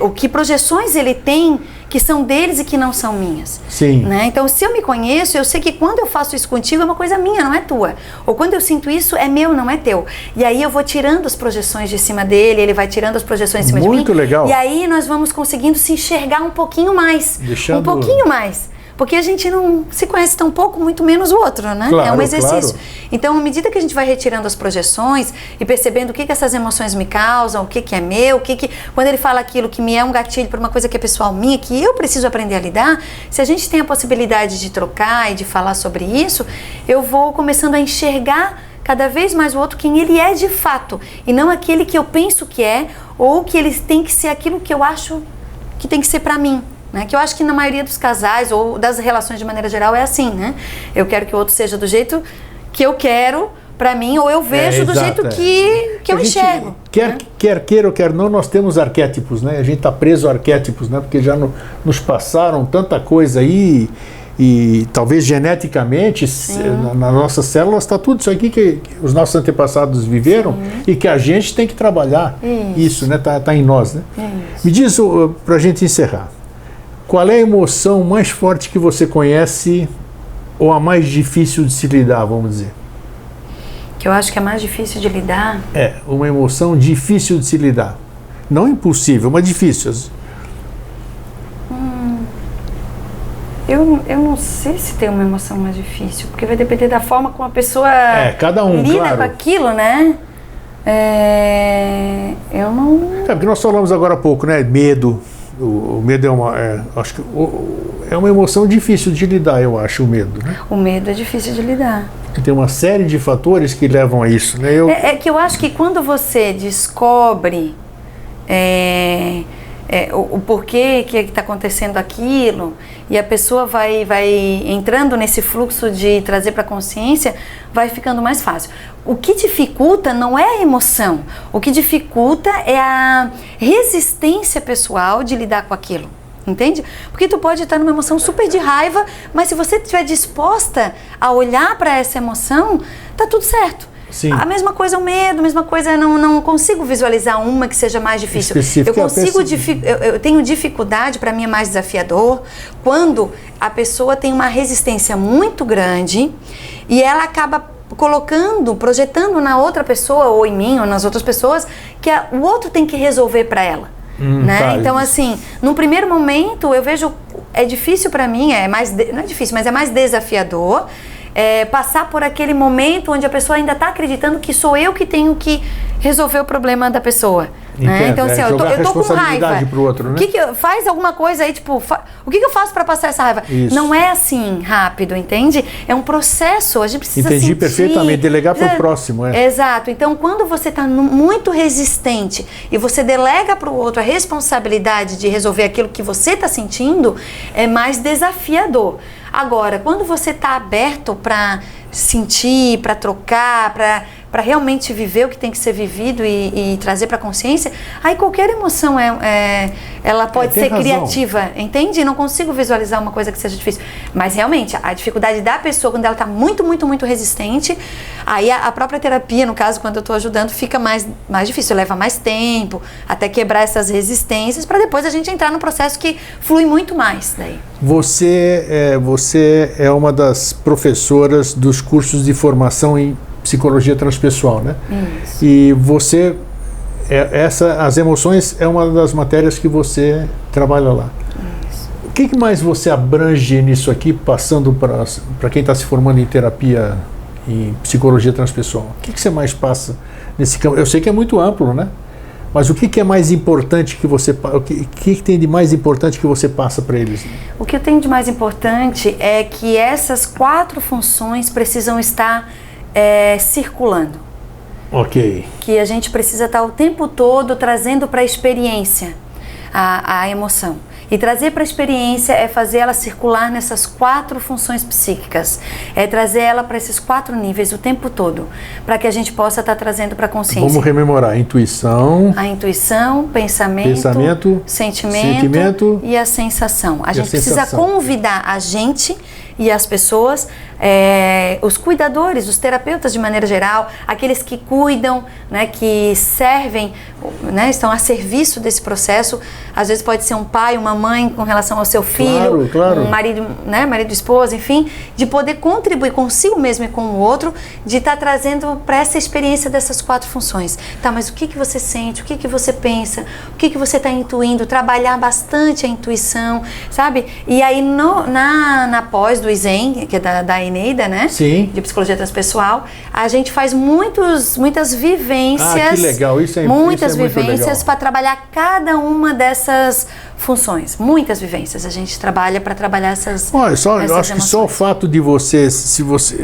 o que projeções ele tem que são deles e que não são minhas. Sim. Né? Então, se eu me conheço, eu sei que quando eu faço isso contigo é uma coisa minha, não é tua. Ou quando eu sinto isso, é meu, não é teu. E aí eu vou tirando as projeções de cima dele, ele vai tirando as projeções de cima de mim. Muito legal. E aí nós vamos conseguindo se enxergar um pouquinho mais. Um pouquinho mais. Porque a gente não se conhece tão pouco, muito menos o outro, né? Claro, é um exercício. Claro. Então, à medida que a gente vai retirando as projeções e percebendo o que essas emoções me causam, o que é meu, quando ele fala aquilo que me é um gatilho para uma coisa que é pessoal minha, que eu preciso aprender a lidar, se a gente tem a possibilidade de trocar e de falar sobre isso, eu vou começando a enxergar cada vez mais o outro quem ele é de fato, e não aquele que eu penso que é, ou que ele tem que ser aquilo que eu acho que tem que ser para mim. Né? Que eu acho que na maioria dos casais ou das relações de maneira geral é assim, né? Eu quero que o outro seja do jeito que eu quero para mim, ou eu vejo do jeito que eu enxergo. Quer queira ou quer não, nós temos arquétipos, né? A gente está preso a arquétipos, né? Porque já nos passaram tanta coisa aí e talvez geneticamente nas nossas células está tudo isso aqui que os nossos antepassados viveram. Sim. E que a gente tem que trabalhar isso, né? Tá em nós, né? Me diz, para a gente encerrar, qual é a emoção mais forte que você conhece ou a mais difícil de se lidar, vamos dizer? Que eu acho que é mais difícil de lidar? Uma emoção difícil de se lidar. Não impossível, mas difícil. Eu não sei se tem uma emoção mais difícil, porque vai depender da forma como a pessoa cada um, lida claro. com aquilo, né? Eu não... Porque nós falamos agora há pouco, né? Medo. O medo acho que é uma emoção difícil de lidar, eu acho, o medo, né? O medo é difícil de lidar. Tem uma série de fatores que levam a isso, né? É que eu acho que quando você descobre o porquê que está acontecendo aquilo, e a pessoa vai entrando nesse fluxo de trazer para a consciência, vai ficando mais fácil. O que dificulta não é a emoção, o que dificulta é a resistência pessoal de lidar com aquilo. Entende? Porque tu pode estar numa emoção super de raiva, mas se você estiver disposta a olhar para essa emoção, tá tudo certo. Sim. A mesma coisa o medo, a mesma coisa, não consigo visualizar uma que seja mais difícil. Eu tenho dificuldade, para mim é mais desafiador, quando a pessoa tem uma resistência muito grande e ela acaba projetando na outra pessoa, ou em mim, ou nas outras pessoas, que o outro tem que resolver para ela. Né? Tá. Então, assim, num primeiro momento eu vejo, é difícil para mim, não é difícil, mas é mais desafiador passar por aquele momento onde a pessoa ainda está acreditando que sou eu que tenho que resolver o problema da pessoa. Né? Então, assim, eu tô com raiva. Pro outro, né? Faz alguma coisa aí, tipo, o que eu faço para passar essa raiva? Isso. Não é assim rápido, entende? É um processo, a gente precisa sentir. Perfeitamente, delegar para o próximo. Exato. Então, quando você está muito resistente e você delega para o outro a responsabilidade de resolver aquilo que você está sentindo, é mais desafiador. Agora, quando você está aberto para sentir, para trocar, para realmente viver o que tem que ser vivido e trazer para a consciência, aí qualquer emoção ela pode ser criativa, entende? Não consigo visualizar uma coisa que seja difícil. Mas realmente, a dificuldade da pessoa, quando ela está muito, muito, muito resistente, aí a própria terapia, no caso, quando eu estou ajudando, fica mais difícil, leva mais tempo, até quebrar essas resistências, para depois a gente entrar no processo que flui muito mais daí. Você é uma das professoras dos cursos de formação em psicologia transpessoal, né? Isso. E você, as emoções é uma das matérias que você trabalha lá. Isso. O que mais você abrange nisso aqui, passando para quem está se formando em terapia em psicologia transpessoal? O que você mais passa nesse campo? Eu sei que é muito amplo, né? Mas o que é mais importante que você... O que tem de mais importante que você passa para eles? O que eu tenho de mais importante é que essas 4 funções precisam estar circulando. Ok. Que a gente precisa estar o tempo todo trazendo para a experiência a emoção. E trazer para a experiência é fazer ela circular nessas 4 funções psíquicas. É trazer ela para esses 4 níveis o tempo todo, para que a gente possa estar trazendo para a consciência. Vamos rememorar a intuição, pensamento, sentimento e a sensação. A gente precisa convidar a gente e as pessoas, os cuidadores, os terapeutas de maneira geral, aqueles que cuidam, né, que servem, né, estão a serviço desse processo. Às vezes pode ser um pai, uma mãe com relação ao seu filho, claro. Um marido, né, marido e esposa, enfim, de poder contribuir consigo mesmo e com o outro, de estar trazendo para essa experiência dessas 4 funções. Tá, mas o que você sente, o que você pensa, o que você está intuindo, trabalhar bastante a intuição, sabe? E aí na pós do Zen, que é da Eneida, né? Sim. De psicologia transpessoal, a gente faz muitas vivências. Ah, que legal, muitas isso é vivências para trabalhar cada uma dessas funções. Muitas vivências a gente trabalha para trabalhar essas. Olha, eu acho que só o fato de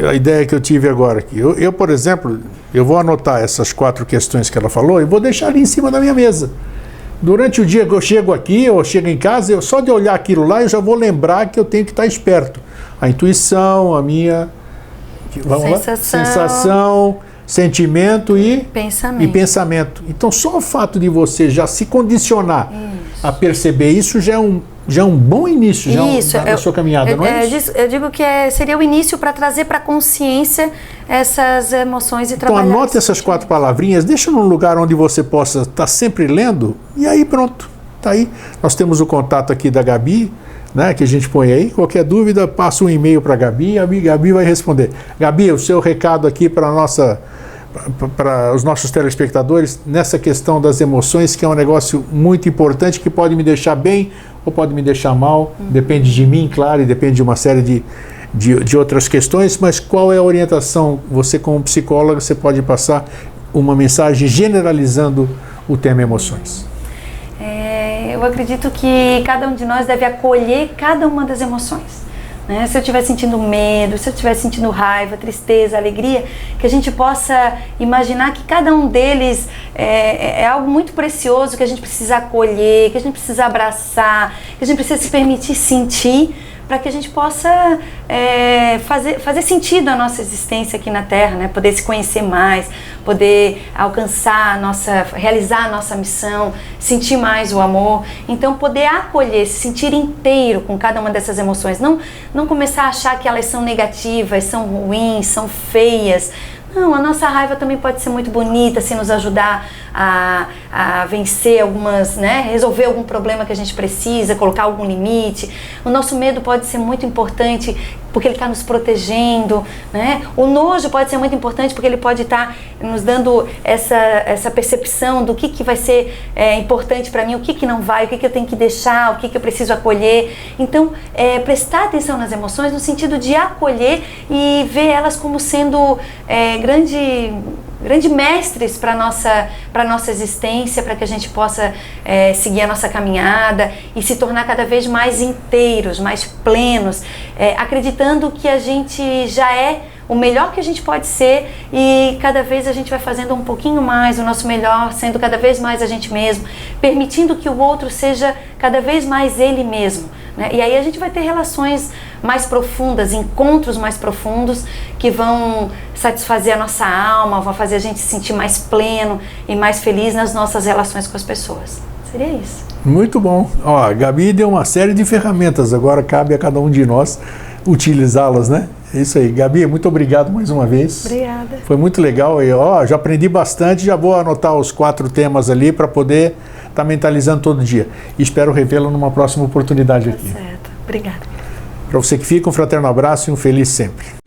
a ideia que eu tive agora aqui, eu, por exemplo, eu vou anotar essas 4 questões que ela falou e vou deixar ali em cima da minha mesa. Durante o dia que eu chego aqui, eu chego em casa, só de olhar aquilo lá, eu já vou lembrar que eu tenho que estar esperto. A intuição, a minha sensação, sentimento e pensamento. Então, só o fato de você já se condicionar a perceber isso já é um bom início na sua caminhada, não é isso? Eu digo que seria o início para trazer para a consciência essas emoções e trabalhar. Então, anote essas 4 palavrinhas, deixa num lugar onde você possa estar sempre lendo, e aí pronto, tá aí. Nós temos o contato aqui da Gabi, né, que a gente põe aí. Qualquer dúvida, passa um e-mail para a Gabi e a Gabi vai responder. Gabi, o seu recado aqui para os nossos telespectadores nessa questão das emoções, que é um negócio muito importante, que pode me deixar bem ou pode me deixar mal, depende de mim, claro, e depende de uma série de outras questões, mas qual é a orientação? Você, como psicóloga, você pode passar uma mensagem generalizando o tema emoções. eu acredito que cada um de nós deve acolher cada uma das emoções. Né? Se eu estiver sentindo medo, se eu estiver sentindo raiva, tristeza, alegria, que a gente possa imaginar que cada um deles é algo muito precioso, que a gente precisa acolher, que a gente precisa abraçar, que a gente precisa se permitir sentir, para que a gente possa fazer sentido a nossa existência aqui na Terra, né? Poder se conhecer mais, poder alcançar realizar a nossa missão, sentir mais o amor. Então, poder acolher, se sentir inteiro com cada uma dessas emoções. Não começar a achar que elas são negativas, são ruins, são feias. Não, a nossa raiva também pode ser muito bonita, se nos ajudar a vencer algumas, né, resolver algum problema que a gente precisa, colocar algum limite. O nosso medo pode ser muito importante porque ele está nos protegendo, né? O nojo pode ser muito importante porque ele pode estar nos dando essa percepção do que vai ser importante para mim, o que não vai, o que eu tenho que deixar, o que eu preciso acolher. Então, prestar atenção nas emoções no sentido de acolher e ver elas como sendo grandes mestres para a nossa existência, para que a gente possa seguir a nossa caminhada e se tornar cada vez mais inteiros, mais plenos, acreditando que a gente já é o melhor que a gente pode ser e cada vez a gente vai fazendo um pouquinho mais o nosso melhor, sendo cada vez mais a gente mesmo, permitindo que o outro seja cada vez mais ele mesmo, né? E aí a gente vai ter relações mais profundas, encontros mais profundos que vão satisfazer a nossa alma, vão fazer a gente se sentir mais pleno e mais feliz nas nossas relações com as pessoas. Seria isso. Muito bom. Ó, a Gabi deu uma série de ferramentas, agora cabe a cada um de nós utilizá-las, né? É isso aí. Gabi, muito obrigado mais uma vez. Obrigada. Foi muito legal. Já aprendi bastante, já vou anotar os 4 temas ali para poder estar mentalizando todo dia. E espero revê-lo numa próxima oportunidade aqui. Certo. Obrigada. Para você que fica, um fraterno abraço e um feliz sempre.